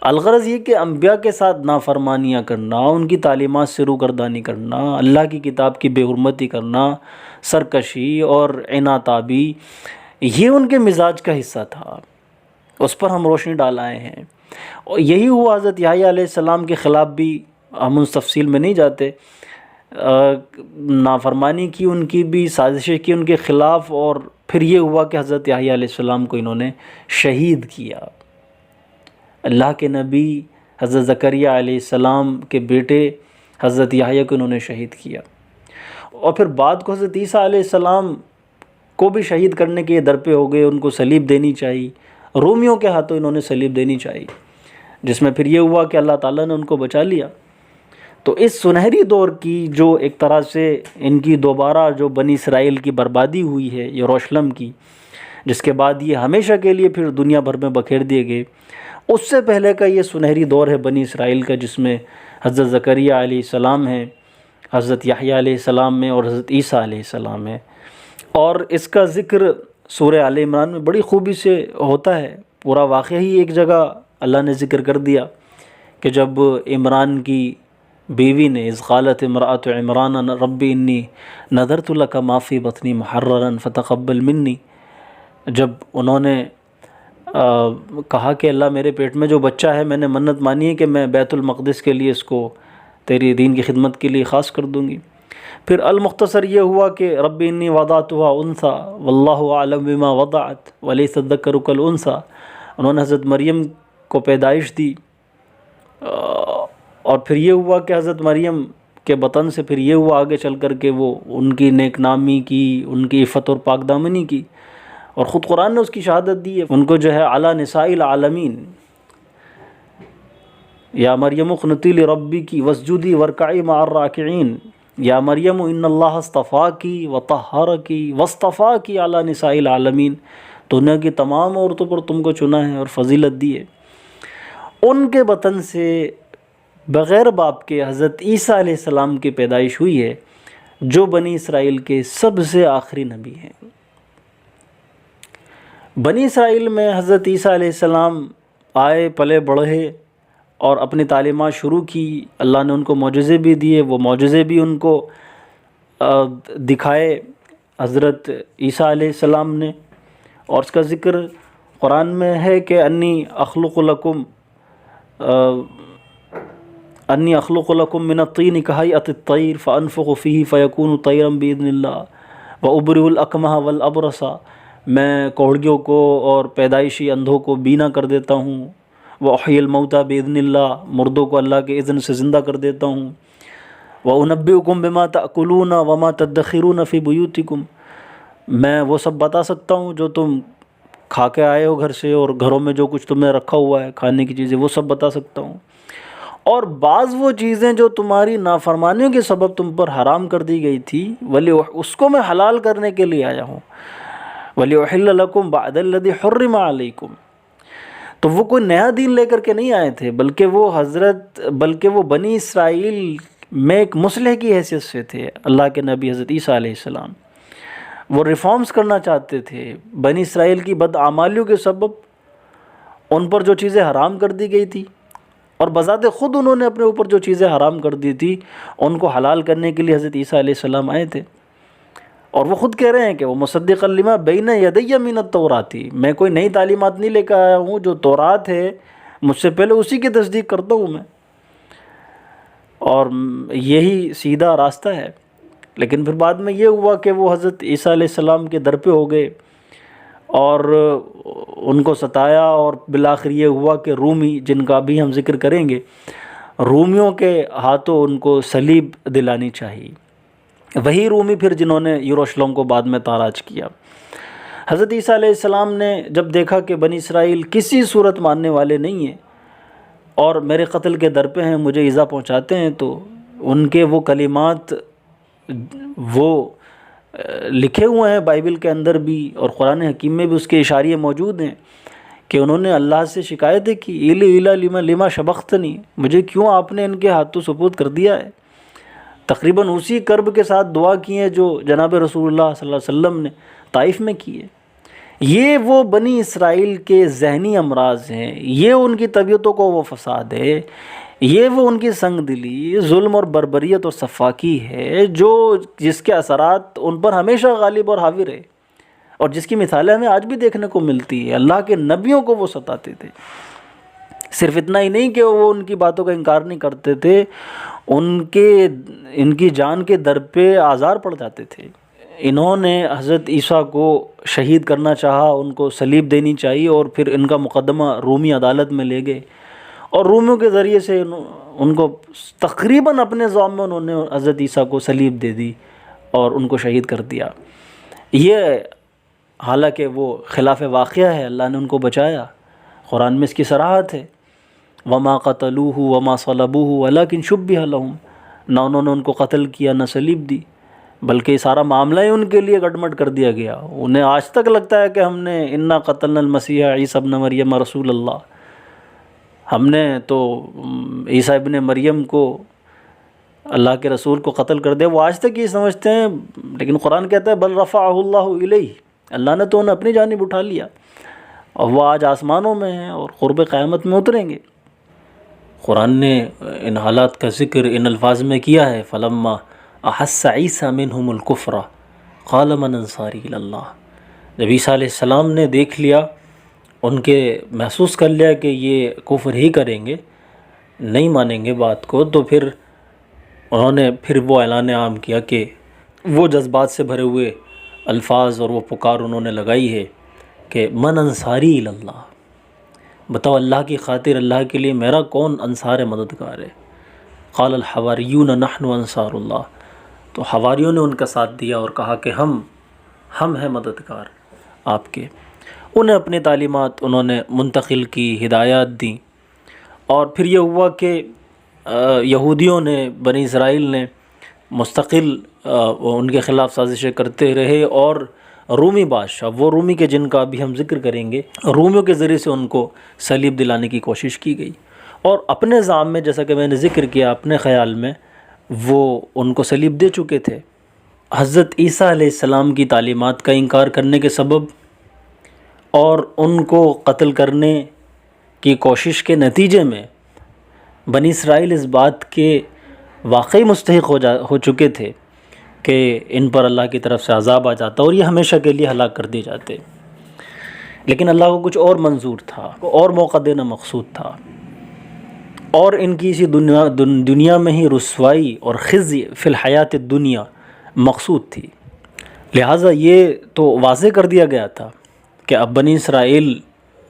الغرض یہ کہ انبیاء کے ساتھ نافرمانیاں کرنا، ان کی تعلیمات سے روگردانی کرنا، اللہ کی کتاب کی بے حرمتی کرنا، سرکشی اور عناتابی، یہ ان کے مزاج کا حصہ تھا. اس پر ہم روشنی ڈال آئے ہیں. اور یہی ہوا حضرت یحییٰ علیہ السلام کے خلاف بھی. ہم اس تفصیل میں نہیں جاتے. نافرمانی کی ان کی بھی، سازشیں کی ان کے خلاف، اور پھر یہ ہوا کہ حضرت یحییٰ علیہ السلام کو انہوں نے شہید کیا. اللہ کے نبی حضرت زکریا علیہ السلام کے بیٹے حضرت یحییٰ کو انہوں نے شہید کیا. اور پھر بعد کو حضرت عیسیٰ علیہ السلام کو بھی شہید کرنے کے در پہ ہو گئے. ان کو صلیب دینی چاہیے، رومیوں کے ہاتھوں انہوں نے صلیب دینی چاہیے، جس میں پھر یہ ہوا کہ اللہ تعالیٰ نے ان کو بچا لیا. تو اس سنہری دور کی جو ایک طرح سے ان کی دوبارہ جو بنی اسرائیل کی بربادی ہوئی ہے یروشلم کی، جس کے بعد یہ ہمیشہ کے لیے پھر دنیا بھر میں بکھیر دیے گئے، اس سے پہلے کا یہ سنہری دور ہے بنی اسرائیل کا، جس میں حضرت زکریا علیہ السلام ہیں، حضرت یحییٰ علیہ السلام میں، اور حضرت عیسیٰ علیہ السلام ہے. اور اس کا ذکر سورہ آل عمران میں بڑی خوبی سے ہوتا ہے. پورا واقعہ ہی ایک جگہ اللہ نے ذکر کر دیا کہ جب عمران کی بیوی نے اذ قالت امرأۃ عمران رب انی نذرت لک ما فی بطنی محررا فتقبل منی، جب انہوں نے کہا کہ اللہ میرے پیٹ میں جو بچہ ہے میں نے منت مانی ہے کہ میں بیت المقدس کے لیے اس کو تیری دین کی خدمت کے لیے خاص کر دوں گی. پھر المختصر یہ ہوا کہ رب انی وضعتها انثی واللہ اعلم بما وضعت ولیس الذکر کالانثی، انہوں نے حضرت مریم کو پیدائش دی. اور پھر یہ ہوا کہ حضرت مریم کے بطن سے پھر یہ ہوا آگے چل کر کے وہ ان کی نیک نامی کی، ان کی عفت اور پاک دامنی کی، اور خود قرآن نے اس کی شہادت دی ہے. ان کو جو ہے علی نساء العالمین، یا مریم اقنتی لربک واسجدی وارکعی مع الراکعین، یا مریم ان اللہ اصطفاکی وطہرکی واصطفاکی علی نساء العالمین، دنیا کی تمام عورتوں پر تم کو چنا ہے اور فضیلت دی ہے. ان کے بطن سے بغیر باپ کے حضرت عیسیٰ علیہ السلام کی پیدائش ہوئی ہے، جو بنی اسرائیل کے سب سے آخری نبی ہیں. بنی اسرائیل میں حضرت عیسیٰ علیہ السلام آئے، پلے بڑھے اور اپنی تعلیمات شروع کی. اللہ نے ان کو معجزے بھی دیے، وہ معجزے بھی ان کو دکھائے حضرت عیسیٰ علیہ السلام نے. اور اس کا ذکر قرآن میں ہے کہ انی اخلق لکم من الطین کہیئۃ الطیر فانفخ فیہ فیکون طیرا باذن اللہ وابرئ الاکمہ والابرص، میں کوڑیوں کو اور پیدائشی اندھوں کو بینا کر دیتا ہوں. وأحیی الموتى باذن اللہ، مردوں کو اللہ کے اذن سے زندہ کر دیتا ہوں. وانبئکم بما تأکلون وما تدخرون فی بیوتکم، میں وہ سب بتا سکتا ہوں جو تم کھا کے آئے ہو گھر سے، اور گھروں میں جو کچھ تم نے رکھا ہوا ہے کھانے کی چیزیں، وہ سب بتا سکتا ہوں. اور بعض وہ چیزیں جو تمہاری نافرمانیوں کے سبب تم پر حرام کر دی گئی تھی، اس کو میں حلال کرنے کے لیے آیا ہوں. وَلِأُحِلَّ لَكُمْ بَعْدَ الَّذِي حُرِّمَ عَلَيْكُمْ. تو وہ کوئی نیا دین لے کر کے نہیں آئے تھے، بلکہ وہ بنی اسرائیل میں ایک مصلح کی حیثیت سے تھے. اللہ کے نبی حضرت عیسیٰ علیہ السلام وہ ریفارمز کرنا چاہتے تھے. بنی اسرائیل کی بدعمالیوں کے سبب ان پر جو چیزیں حرام کر دی گئی تھی، اور بذات خود انہوں نے اپنے اوپر جو چیزیں حرام کر دی تھی، ان کو حلال کرنے کے لیے حضرت عیسیٰ علیہ السلام آئے تھے. اور وہ خود کہہ رہے ہیں کہ وہ مصدقا لما بین یدی من التوراۃ، میں کوئی نئی تعلیمات نہیں لے کر آیا ہوں، جو تورات ہے مجھ سے پہلے اسی کی تصدیق کرتا ہوں میں، اور یہی سیدھا راستہ ہے. لیکن پھر بعد میں یہ ہوا کہ وہ حضرت عیسیٰ علیہ السلام کے در پہ ہو گئے اور ان کو ستایا، اور بالآخر یہ ہوا کہ رومی، جن کا بھی ہم ذکر کریں گے، رومیوں کے ہاتھوں ان کو صلیب دلانی چاہیے۔ وہی رومی پھر جنہوں نے یروشلم کو بعد میں تاراج کیا۔ حضرت عیسیٰ علیہ السلام نے جب دیکھا کہ بنی اسرائیل کسی صورت ماننے والے نہیں ہیں اور میرے قتل کے در پہ ہیں، مجھے ایذا پہنچاتے ہیں، تو ان کے وہ کلمات وہ لکھے ہوئے ہیں بائبل کے اندر بھی، اور قرآن حکیم میں بھی اس کے اشاریے موجود ہیں کہ انہوں نے اللہ سے شکایتیں کی، ایلی ایلا لما شبختنی، مجھے کیوں آپ نے ان کے ہاتھوں سپرد کر دیا ہے۔ تقریباً اسی کرب کے ساتھ دعا کی ہے جو جناب رسول اللہ صلی اللہ علیہ وسلم نے طائف میں کی ہے۔ یہ وہ بنی اسرائیل کے ذہنی امراض ہیں، یہ ان کی طبیعتوں کو وہ فساد ہے، یہ وہ ان کی سنگ دلی، ظلم اور بربریت اور سفاکی ہے جس کے اثرات ان پر ہمیشہ غالب اور حاوی رہے، اور جس کی مثالیں ہمیں آج بھی دیکھنے کو ملتی ہے۔ اللہ کے نبیوں کو وہ ستاتے تھے۔ صرف اتنا ہی نہیں کہ وہ ان کی باتوں کا انکار نہیں کرتے تھے، ان کی جان کے در پہ آزار پڑ جاتے تھے۔ انہوں نے حضرت عیسیٰ کو شہید کرنا چاہا، ان کو صلیب دینی چاہیے، اور پھر ان کا مقدمہ رومی عدالت میں لے گئے، اور رومیوں کے ذریعے سے ان کو تقریباً اپنے زعم میں انہوں نے حضرت عیسیٰ کو صلیب دے دی اور ان کو شہید کر دیا۔ یہ حالانکہ وہ خلاف واقعہ ہے، اللہ نے ان کو بچایا، قرآن میں اس کی صراحت ہے، وما قتلوہ وما صلبوہ ولکن شبہ لہم، نہ انہوں نے ان کو قتل کیا نہ صلیب دی، بلکہ یہ سارا معاملہ ہی ان کے لیے گڈمڈ کر دیا گیا۔ انہیں آج تک لگتا ہے کہ ہم نے انا قتلنا المسیح عیسیٰ ابن مریم رسول اللہ، ہم نے تو عیسیٰ ابن مریم کو، اللہ کے رسول کو قتل کر دیا، وہ آج تک یہ سمجھتے ہیں۔ لیکن قرآن کہتا ہے بل رفعہ اللہ الیہ، اللہ نے تو انہیں اپنی جانب اٹھا لیا، اور وہ آج آسمانوں میں ہیں اور قرب قیامت میں اتریں گے۔ قرآن نے ان حالات کا ذکر ان الفاظ میں کیا ہے، فلما احس عیسیٰ منہم الکفر قال من انصاری الی اللہ، جب عیسیٰ علیہ السلام نے دیکھ لیا، ان کے محسوس کر لیا کہ یہ کفر ہی کریں گے، نہیں مانیں گے بات کو، تو پھر انہوں نے وہ اعلان عام کیا کہ وہ جذبات سے بھرے ہوئے الفاظ اور وہ پکار انہوں نے لگائی ہے کہ من انصاری الی اللہ، بتاؤ اللہ کی خاطر، اللہ کے لیے میرا کون انصار مددگار ہے۔ قال الحواریون نحن انصار اللہ، تو حواریوں نے ان کا ساتھ دیا اور کہا کہ ہم ہیں مددگار آپ کے۔ انہیں اپنی تعلیمات انہوں نے منتقل کی، ہدایات دیں، اور پھر یہ ہوا کہ یہودیوں نے، بنی اسرائیل نے مستقل ان کے خلاف سازشیں کرتے رہے، اور رومی بادشاہ، وہ رومی کے جن کا ابھی ہم ذکر کریں گے، رومیوں کے ذریعے سے ان کو صلیب دلانے کی کوشش کی گئی، اور اپنے زعم میں، جیسا کہ میں نے ذکر کیا، اپنے خیال میں وہ ان کو صلیب دے چکے تھے۔ حضرت عیسیٰ علیہ السلام کی تعلیمات کا انکار کرنے کے سبب اور ان کو قتل کرنے کی کوشش کے نتیجے میں بنی اسرائیل اس بات کے واقعی مستحق ہو چکے تھے کہ ان پر اللہ کی طرف سے عذاب آ جاتا اور یہ ہمیشہ کے لیے ہلاک کر دیے جاتے، لیکن اللہ کو کچھ اور منظور تھا، اور موقع دینا مقصود تھا، اور ان کی اسی دنیا میں ہی رسوائی اور خزی فی الحیات الدنیا مقصود تھی۔ لہٰذا یہ تو واضح کر دیا گیا تھا کہ اب بنی اسرائیل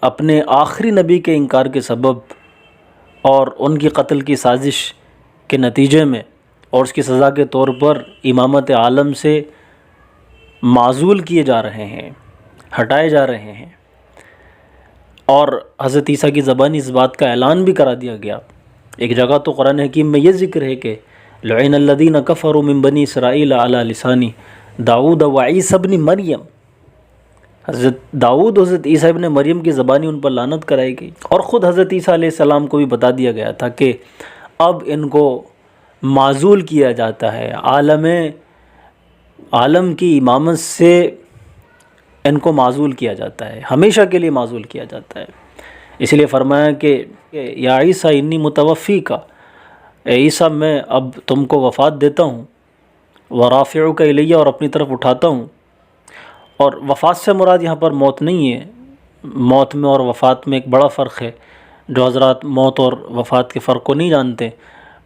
اپنے آخری نبی کے انکار کے سبب اور ان کی قتل کی سازش کے نتیجے میں اور اس کی سزا کے طور پر امامت عالم سے معزول کیے جا رہے ہیں، ہٹائے جا رہے ہیں، اور حضرت عیسیٰ کی زبانی اس بات کا اعلان بھی کرا دیا گیا۔ ایک جگہ تو قرآن حکیم میں یہ ذکر ہے کہ لعن الذین کفروا من بنی اسرائیل علی لسان داؤد و عیسی ابن مریم، حضرت داؤد اور حضرت عیسیٰ ابن مریم کی زبانی ان پر لعنت کرائی گئی، اور خود حضرت عیسیٰ علیہ السلام کو بھی بتا دیا گیا تھا کہ اب ان کو معزول کیا جاتا ہے، عالم کی امامت سے ان کو معزول کیا جاتا ہے، ہمیشہ کے لیے معزول کیا جاتا ہے۔ اس لیے فرمایا کہ یا عیسیٰ انی متوفیک، اے عیسیٰ میں اب تم کو وفات دیتا ہوں، ورافعک الیہ، اور اپنی طرف اٹھاتا ہوں۔ اور وفات سے مراد یہاں پر موت نہیں ہے، موت میں اور وفات میں ایک بڑا فرق ہے۔ جو حضرات موت اور وفات کے فرق کو نہیں جانتے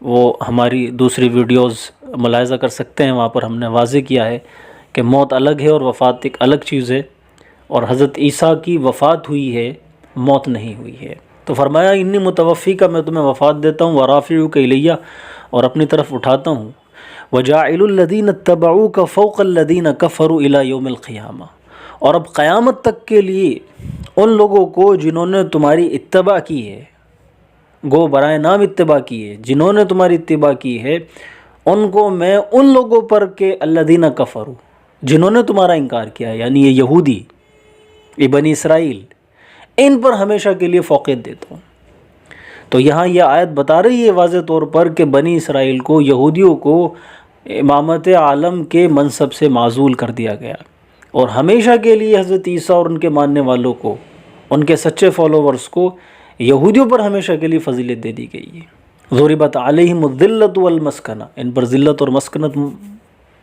وہ ہماری دوسری ویڈیوز ملاحظہ کر سکتے ہیں، وہاں پر ہم نے واضح کیا ہے کہ موت الگ ہے اور وفات ایک الگ چیز ہے، اور حضرت عیسیٰ کی وفات ہوئی ہے، موت نہیں ہوئی ہے۔ تو فرمایا انی متوفی کا، میں تمہیں وفات دیتا ہوں، ورافعک الیہ، اور اپنی طرف اٹھاتا ہوں، وجاعل الذین اتبعوک فوق الذین کفروا الی یوم القیامہ، اور اب قیامت تک کے لیے ان لوگوں کو جنہوں نے تمہاری اتباع کی ہے، گو برائے نام اتباع کی ہے، جنہوں نے تمہاری اتباع کی ہے، ان کو میں ان لوگوں پر کہ الذین کفروا، جنہوں نے تمہارا انکار کیا ہے، یعنی یہ یہودی، یہ بنی اسرائیل، ان پر ہمیشہ کے لیے فوقیت دیتا ہوں۔ تو یہاں یہ آیت بتا رہی ہے واضح طور پر کہ بنی اسرائیل کو، یہودیوں کو امامت عالم کے منصب سے معزول کر دیا گیا، اور ہمیشہ کے لیے حضرت عیسیٰ اور ان کے ماننے والوں کو، ان کے سچے فالوورز کو، یہودیوں پر ہمیشہ کے لیے فضیلت دے دی گئی ہے۔ ضربت علیہم الذلۃ والمسکنہ، ان پر ذلت اور مسکنت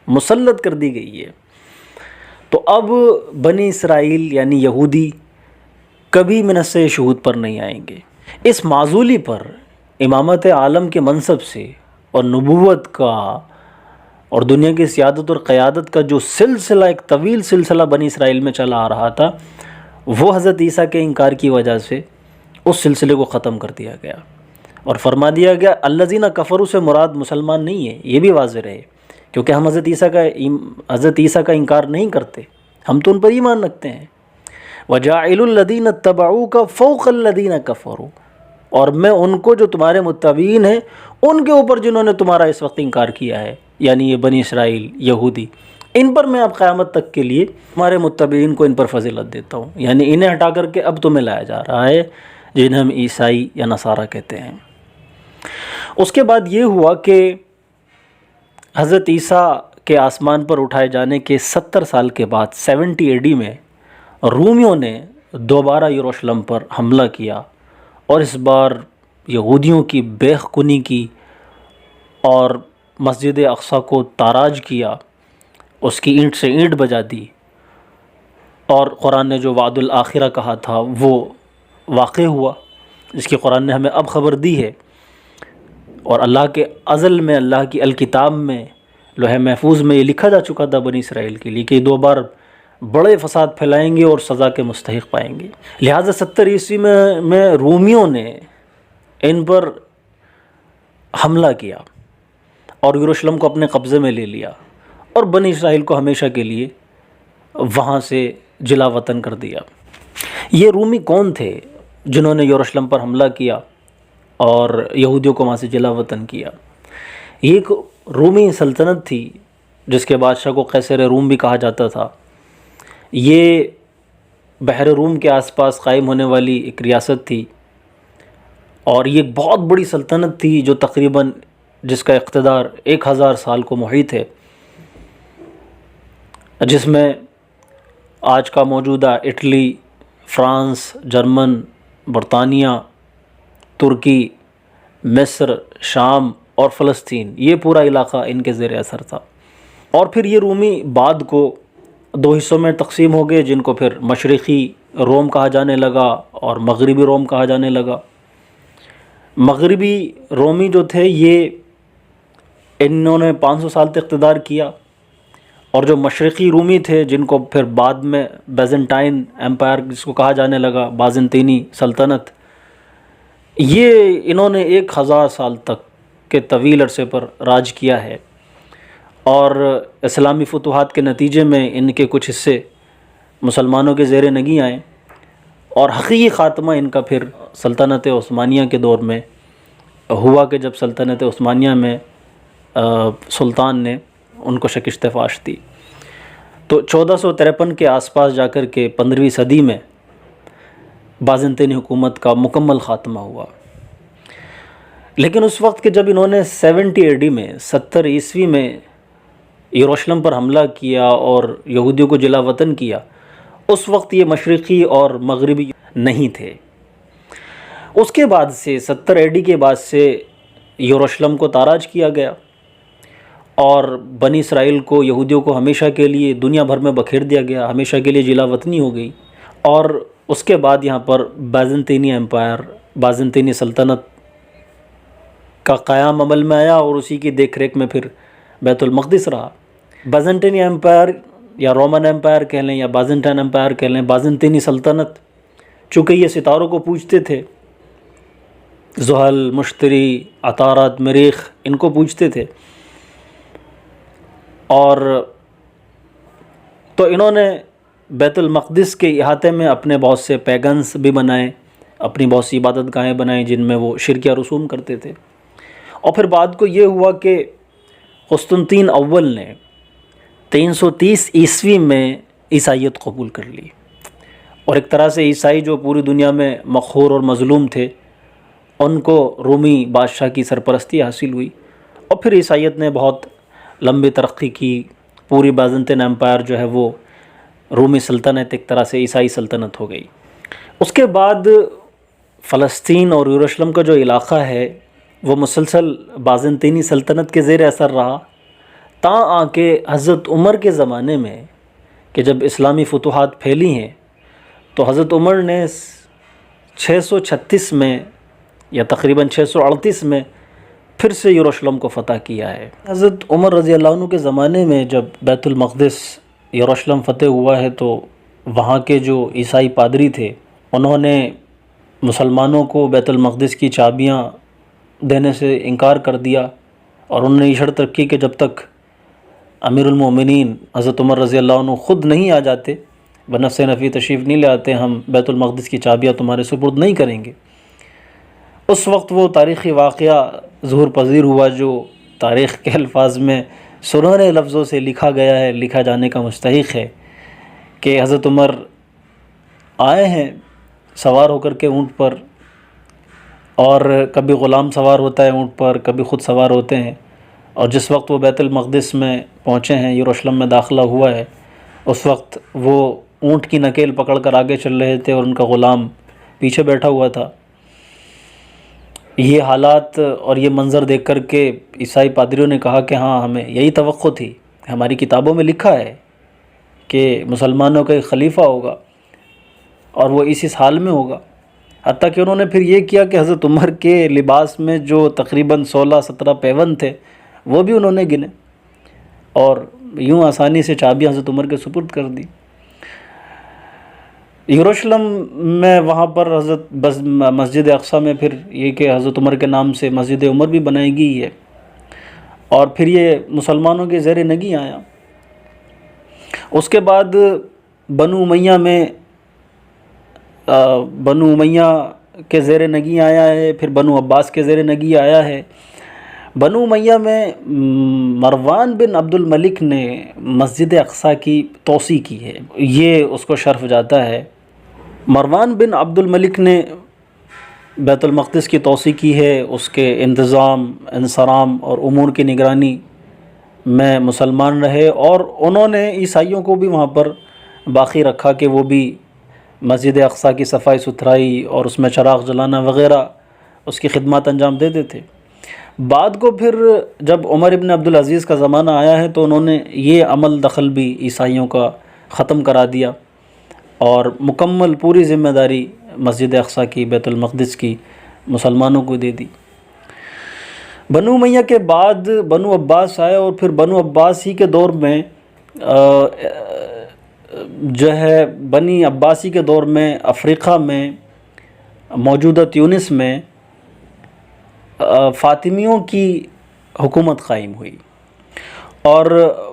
مسلط کر دی گئی ہے۔ تو اب بنی اسرائیل یعنی یہودی کبھی منصہ شہود پر نہیں آئیں گے۔ اس معزولی پر، امامت عالم کے منصب سے اور نبوت کا اور دنیا کی سیادت اور قیادت کا جو سلسلہ، ایک طویل سلسلہ بنی اسرائیل میں چلا آ رہا تھا، وہ حضرت عیسیٰ کے انکار کی وجہ سے اس سلسلے کو ختم کر دیا گیا، اور فرما دیا گیا الذین کفروا سے مراد مسلمان نہیں ہے، یہ بھی واضح رہے، کیونکہ ہم حضرت عیسیٰ کا انکار نہیں کرتے، ہم تو ان پر ایمان رکھتے ہیں۔ وَجَاعِلُ الَّذِينَ اتَّبَعُوكَ فَوْقَ الَّذِينَ كَفَرُوا، اور میں ان کو جو تمہارے متبعین ہیں ان کے اوپر جنہوں نے تمہارا اس وقت انکار کیا ہے، یعنی یہ بنی اسرائیل، یہودی، ان پر میں اب قیامت تک کے لیے تمہارے متبعین کو ان پر فضیلت دیتا ہوں، یعنی انہیں ہٹا کر کے اب تمہیں لایا جا رہا ہے، جنہیں ہم عیسائی یا نصارہ کہتے ہیں۔ اس کے بعد یہ ہوا کہ حضرت عیسیٰ کے آسمان پر اٹھائے جانے کے 70 سال کے بعد 70 AD میں رومیوں نے دوبارہ یروشلم پر حملہ کیا، اور اس بار یہودیوں کی بیخ کنی کی اور مسجد اقصیٰ کو تاراج کیا، اس کی اینٹ سے اینٹ بجا دی، اور قرآن نے جو وعد الآخرہ کہا تھا وہ واقع ہوا، جس کی قرآن نے ہمیں اب خبر دی ہے، اور اللہ کے ازل میں، اللہ کی الکتاب میں، لوح محفوظ میں یہ لکھا جا چکا تھا بنی اسرائیل کے لیے کہ یہ 2 بار بڑے فساد پھیلائیں گے اور سزا کے مستحق پائیں گے۔ لہٰذا 70 عیسوی میں رومیوں نے ان پر حملہ کیا اور یروشلم کو اپنے قبضے میں لے لیا، اور بنی اسرائیل کو ہمیشہ کے لیے وہاں سے جلا وطن کر دیا۔ یہ رومی کون تھے جنہوں نے یروشلم پر حملہ کیا اور یہودیوں کو وہاں سے جلا وطن کیا؟ یہ ایک رومی سلطنت تھی جس کے بادشاہ کو قیصر روم بھی کہا جاتا تھا۔ یہ بحر روم کے آس پاس قائم ہونے والی ایک ریاست تھی، اور یہ ایک بہت بڑی سلطنت تھی جو تقریباً جس کا اقتدار 1000 سال کو محیط ہے، جس میں آج کا موجودہ اٹلی، فرانس، جرمن، برطانیہ، ترکی، مصر، شام اور فلسطین، یہ پورا علاقہ ان کے زیر اثر تھا۔ اور پھر یہ رومی بعد کو 2 حصوں میں تقسیم ہو گئے، جن کو پھر مشرقی روم کہا جانے لگا اور مغربی روم کہا جانے لگا۔ مغربی رومی جو تھے یہ انہوں نے 500 سال تک اقتدار کیا، اور جو مشرقی رومی تھے جن کو پھر بعد میں بیزنٹائن ایمپائر جس کو کہا جانے لگا، بازنطینی سلطنت، یہ انہوں نے 1000 سال تک کے طویل عرصے پر راج کیا ہے، اور اسلامی فتوحات کے نتیجے میں ان کے کچھ حصے مسلمانوں کے زیر نگیں آئے، اور حقیقی خاتمہ ان کا پھر سلطنت عثمانیہ کے دور میں ہوا کہ جب سلطنت عثمانیہ میں سلطان نے ان کو شکست فاش دی۔ تو 1453 کے آس پاس جا کر کے 15ویں صدی میں بازنطینی حکومت کا مکمل خاتمہ ہوا۔ لیکن اس وقت کہ جب انہوں نے 70 AD میں 70 عیسوی میں یروشلم پر حملہ کیا اور یہودیوں کو جلا وطن کیا، اس وقت یہ مشرقی اور مغربی نہیں تھے۔ اس کے بعد سے 70 AD کے بعد سے یروشلم کو تاراج کیا گیا، اور بنی اسرائیل کو، یہودیوں کو ہمیشہ کے لیے دنیا بھر میں بکھیر دیا گیا، ہمیشہ کے لیے جلا وطنی ہو گئی۔ اور اس کے بعد یہاں پر بازنطینی ایمپائر، بازنطینی سلطنت کا قیام عمل میں آیا، اور اسی کی دیکھ ریکھ میں پھر بیت المقدس رہا۔ بازنطینی ایمپائر یا رومن ایمپائر کہہ لیں یا بازنٹائن ایمپائر کہہ لیں، بازنطینی سلطنت، چونکہ یہ ستاروں کو پوجتے تھے زحل، مشتری، عطارد، مریخ، ان کو پوجتے تھے۔ اور تو انہوں نے بیت المقدس کے احاطے میں اپنے بہت سے پیگنز بھی بنائے، اپنی بہت سی عبادت گاہیں بنائیں جن میں وہ شرکیہ رسوم کرتے تھے۔ اور پھر بعد کو یہ ہوا کہ قسطنطین اول نے 330 عیسوی میں عیسائیت قبول کر لی، اور ایک طرح سے عیسائی جو پوری دنیا میں مقہور اور مظلوم تھے ان کو رومی بادشاہ کی سرپرستی حاصل ہوئی، اور پھر عیسائیت نے بہت لمبی ترقی کی۔ پوری بازنطین امپائر جو ہے وہ رومی سلطنت ایک طرح سے عیسائی سلطنت ہو گئی۔ اس کے بعد فلسطین اور یروشلم کا جو علاقہ ہے وہ مسلسل بازنطینی سلطنت کے زیر اثر رہا، تاں آ کے حضرت عمر کے زمانے میں کہ جب اسلامی فتوحات پھیلی ہیں تو حضرت عمر نے 636 میں یا تقریباً 638 میں پھر سے یروشلم کو فتح کیا ہے۔ حضرت عمر رضی اللہ عنہ کے زمانے میں جب بیت المقدس یروشلم فتح ہوا ہے تو وہاں کے جو عیسائی پادری تھے انہوں نے مسلمانوں کو بیت المقدس کی چابیاں دینے سے انکار کر دیا، اور انہوں نے یہ شرط رکھی کہ جب تک امیر المومنین حضرت عمر رضی اللہ عنہ خود نہیں آ جاتے، بنفس نفی تشریف نہیں لے آتے، ہم بیت المقدس کی چابیاں تمہارے سپرد نہیں کریں گے۔ اس وقت وہ تاریخی واقعہ ظہور پذیر ہوا جو تاریخ کے الفاظ میں سنہرے لفظوں سے لکھا گیا ہے، لکھا جانے کا مستحق ہے، کہ حضرت عمر آئے ہیں سوار ہو کر کے اونٹ پر، اور کبھی غلام سوار ہوتا ہے اونٹ پر، کبھی خود سوار ہوتے ہیں، اور جس وقت وہ بیت المقدس میں پہنچے ہیں، یروشلم میں داخلہ ہوا ہے، اس وقت وہ اونٹ کی نکیل پکڑ کر آگے چل رہے تھے اور ان کا غلام پیچھے بیٹھا ہوا تھا۔ یہ حالات اور یہ منظر دیکھ کر کے عیسائی پادریوں نے کہا کہ ہاں ہمیں یہی توقع تھی، ہماری کتابوں میں لکھا ہے کہ مسلمانوں کا ایک خلیفہ ہوگا اور وہ اسی حال میں ہوگا۔ حتیٰ کہ انہوں نے پھر یہ کیا کہ حضرت عمر کے لباس میں جو تقریباً 16-17 پیون تھے وہ بھی انہوں نے گنے، اور یوں آسانی سے چابیاں حضرت عمر کے سپرد کر دی۔ یروشلم میں وہاں پر حضرت مسجد اقصیٰ میں پھر یہ کہ حضرت عمر کے نام سے مسجد عمر بھی بنائی گئی ہے، اور پھر یہ مسلمانوں کے زیر نگی آیا۔ اس کے بعد بنو امیہ کے زیر نگی آیا ہے، پھر بنو عباس کے زیر نگی آیا ہے۔ بنو امیہ میں مروان بن عبد الملک نے مسجد اقصیٰ کی توسیع کی ہے، یہ اس کو شرف جاتا ہے۔ مروان بن عبد الملک نے بیت المقدس کی توسیع کی ہے، اس کے انتظام، انصرام اور امور کی نگرانی میں مسلمان رہے، اور انہوں نے عیسائیوں کو بھی وہاں پر باقی رکھا کہ وہ بھی مسجد اقصیٰ کی صفائی ستھرائی اور اس میں چراغ جلانا وغیرہ اس کی خدمات انجام دیتے تھے۔ بعد کو پھر جب عمر ابن عبدالعزیز کا زمانہ آیا ہے تو انہوں نے یہ عمل دخل بھی عیسائیوں کا ختم کرا دیا، اور مکمل پوری ذمہ داری مسجد اقصیٰ کی، بیت المقدس کی مسلمانوں کو دے دی۔ بنو امیہ کے بعد بنو عباس آئے، اور پھر بنو عباس ہی کے دور میں جو ہے بنی عباسی کے دور میں افریقہ میں موجودہ تیونس میں فاطمیوں کی حکومت قائم ہوئی، اور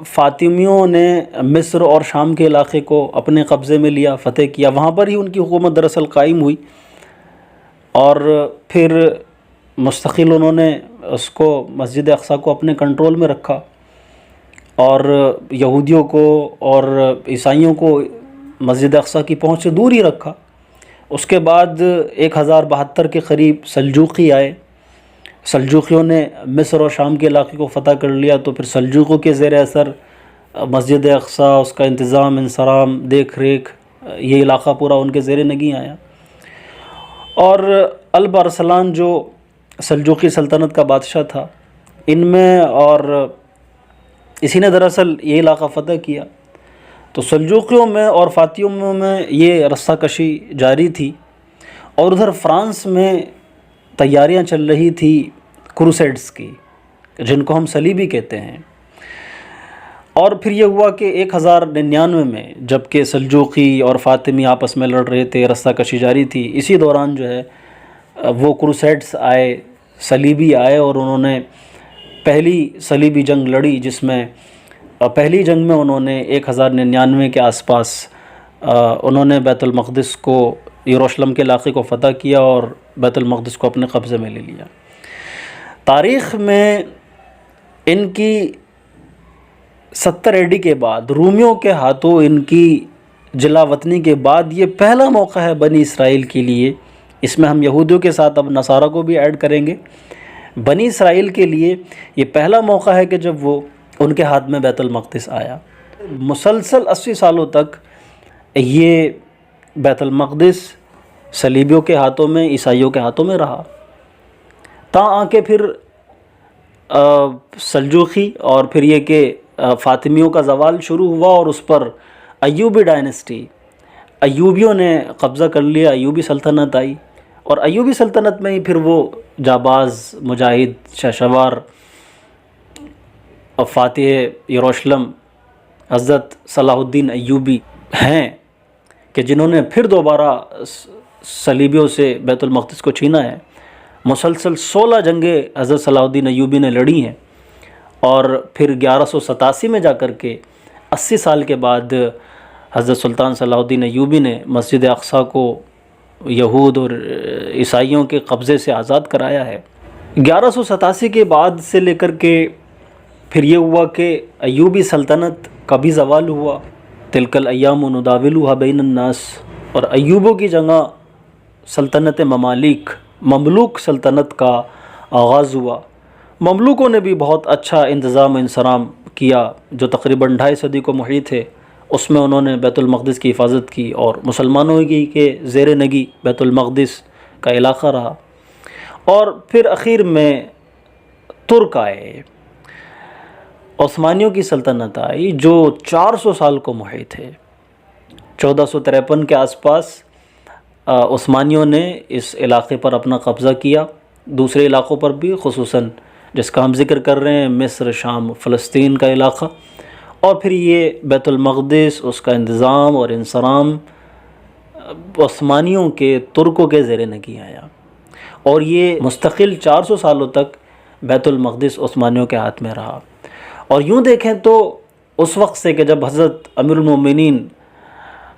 فاطمیوں نے مصر اور شام کے علاقے کو اپنے قبضے میں لیا، فتح کیا، وہاں پر ہی ان کی حکومت دراصل قائم ہوئی، اور پھر مستقل انہوں نے اس کو مسجد اقصیٰ کو اپنے کنٹرول میں رکھا، اور یہودیوں کو اور عیسائیوں کو مسجد اقصیٰ کی پہنچ سے دور ہی رکھا۔ اس کے بعد 1072 کے قریب سلجوقی آئے، سلجوقیوں نے مصر اور شام کے علاقے کو فتح کر لیا، تو پھر سلجوقوں کے زیر اثر مسجد اقصیٰ، اس کا انتظام، انصرام، دیکھ ریکھ، یہ علاقہ پورا ان کے زیر نگیں آیا۔ اور الب ارسلان جو سلجوقی سلطنت کا بادشاہ تھا، ان میں اور اسی نے دراصل یہ علاقہ فتح کیا۔ تو سلجوقیوں میں اور فاطمیوں میں یہ رسہ کشی جاری تھی، اور ادھر فرانس میں تیاریاں چل رہی تھی کروسیڈز کی، جن کو ہم صلیبی کہتے ہیں۔ اور پھر یہ ہوا کہ 1099 میں جب کہ سلجوقی اور فاطمی آپس میں لڑ رہے تھے، رسہ کشی جاری تھی، اسی دوران جو ہے وہ کروسیڈس آئے، صلیبی آئے، اور انہوں نے پہلی صلیبی جنگ لڑی، جس میں پہلی جنگ میں انہوں نے 1099 کے آس پاس انہوں نے بیت المقدس کو، یروشلم کے علاقے کو فتح کیا اور بیت المقدس کو اپنے قبضے میں لے لیا۔ تاریخ میں ان کی 70 AD کے بعد رومیوں کے ہاتھوں ان کی جلا وطنی کے بعد یہ پہلا موقع ہے بنی اسرائیل کے لیے، اس میں ہم یہودیوں کے ساتھ اب نصارہ کو بھی ایڈ کریں گے، بنی اسرائیل کے لیے یہ پہلا موقع ہے کہ جب وہ ان کے ہاتھ میں بیت المقدس آیا۔ مسلسل 80 سالوں تک یہ بیت المقدس صلیبیوں کے ہاتھوں میں، عیسائیوں کے ہاتھوں میں رہا، آ کے پھر سلجوقی اور پھر یہ کہ فاطمیوں کا زوال شروع ہوا، اور اس پر ایوبی ڈائنسٹی، ایوبیوں نے قبضہ کر لیا، ایوبی سلطنت آئی، اور ایوبی سلطنت میں ہی پھر وہ جاباز مجاہد شہسوار اور فاتح یروشلم حضرت صلاح الدین ایوبی ہیں کہ جنہوں نے پھر دوبارہ صلیبیوں سے بیت المقدس کو چھینا ہے۔ مسلسل 16 جنگیں حضرت صلاح الدین ایوبی نے لڑی ہیں، اور پھر 1187 میں جا کر کے 80 سال کے بعد حضرت سلطان صلاح الدین ایوبی نے مسجد اقصیٰ کو یہود اور عیسائیوں کے قبضے سے آزاد کرایا ہے۔ 1187 کے بعد سے لے کر کے پھر یہ ہوا کہ ایوبی سلطنت کا بھی زوال ہوا، تلک الایام نداولها بین الناس، اور ایوبوں کی جگہ سلطنت مملوک سلطنت کا آغاز ہوا۔ مملوکوں نے بھی بہت اچھا انتظام و انصرام کیا، جو تقریباً 2.5 صدی کو محیط ہے، اس میں انہوں نے بیت المقدس کی حفاظت کی، اور مسلمانوں کی کے زیر نگی بیت المقدس کا علاقہ رہا۔ اور پھر اخیر میں ترک آئے، عثمانیوں کی سلطنت آئی، جو 400 سال کو محیط ہے۔ 1453 کے آس پاس عثمانیوں نے اس علاقے پر اپنا قبضہ کیا، دوسرے علاقوں پر بھی، خصوصاً جس کا ہم ذکر کر رہے ہیں مصر، شام، فلسطین کا علاقہ، اور پھر یہ بیت المقدس، اس کا انتظام اور انصرام عثمانیوں کے، ترکوں کے زیر نگی آیا، اور یہ مستقل 400 سالوں تک بیت المقدس عثمانیوں کے ہاتھ میں رہا۔ اور یوں دیکھیں تو اس وقت سے کہ جب حضرت امیر المومنین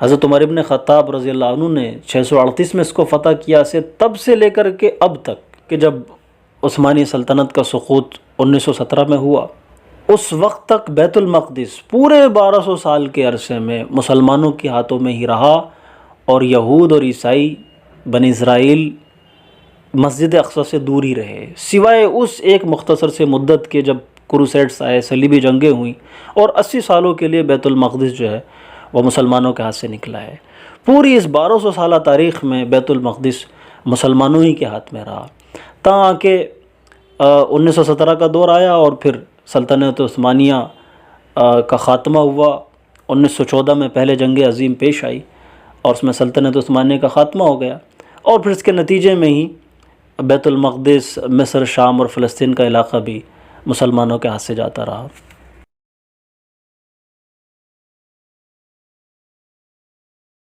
حضرت عمر ابن خطاب رضی اللہ عنہ نے 638 میں اس کو فتح کیا، سے تب سے لے کر کے اب تک کہ جب عثمانی سلطنت کا سقوط 1917 میں ہوا، اس وقت تک بیت المقدس پورے 1200 سال کے عرصے میں مسلمانوں کے ہاتھوں میں ہی رہا، اور یہود اور عیسائی بنی اسرائیل مسجد اقصیٰ سے دور ہی رہے، سوائے اس ایک مختصر سے مدت کے جب کروسیڈس آئے، صلیبی جنگیں ہوئیں، اور 80 سالوں کے لیے بیت المقدس جو ہے وہ مسلمانوں کے ہاتھ سے نکلا ہے۔ پوری اس 1200 سالہ تاریخ میں بیت المقدس مسلمانوں ہی کے ہاتھ میں رہا، تاں کہ 1917 کا دور آیا، اور پھر سلطنت عثمانیہ کا خاتمہ ہوا۔ 1914 میں پہلے جنگ عظیم پیش آئی، اور اس میں سلطنت عثمانیہ کا خاتمہ ہو گیا، اور پھر اس کے نتیجے میں ہی بیت المقدس، مصر، شام اور فلسطین کا علاقہ بھی مسلمانوں کے ہاتھ سے جاتا رہا۔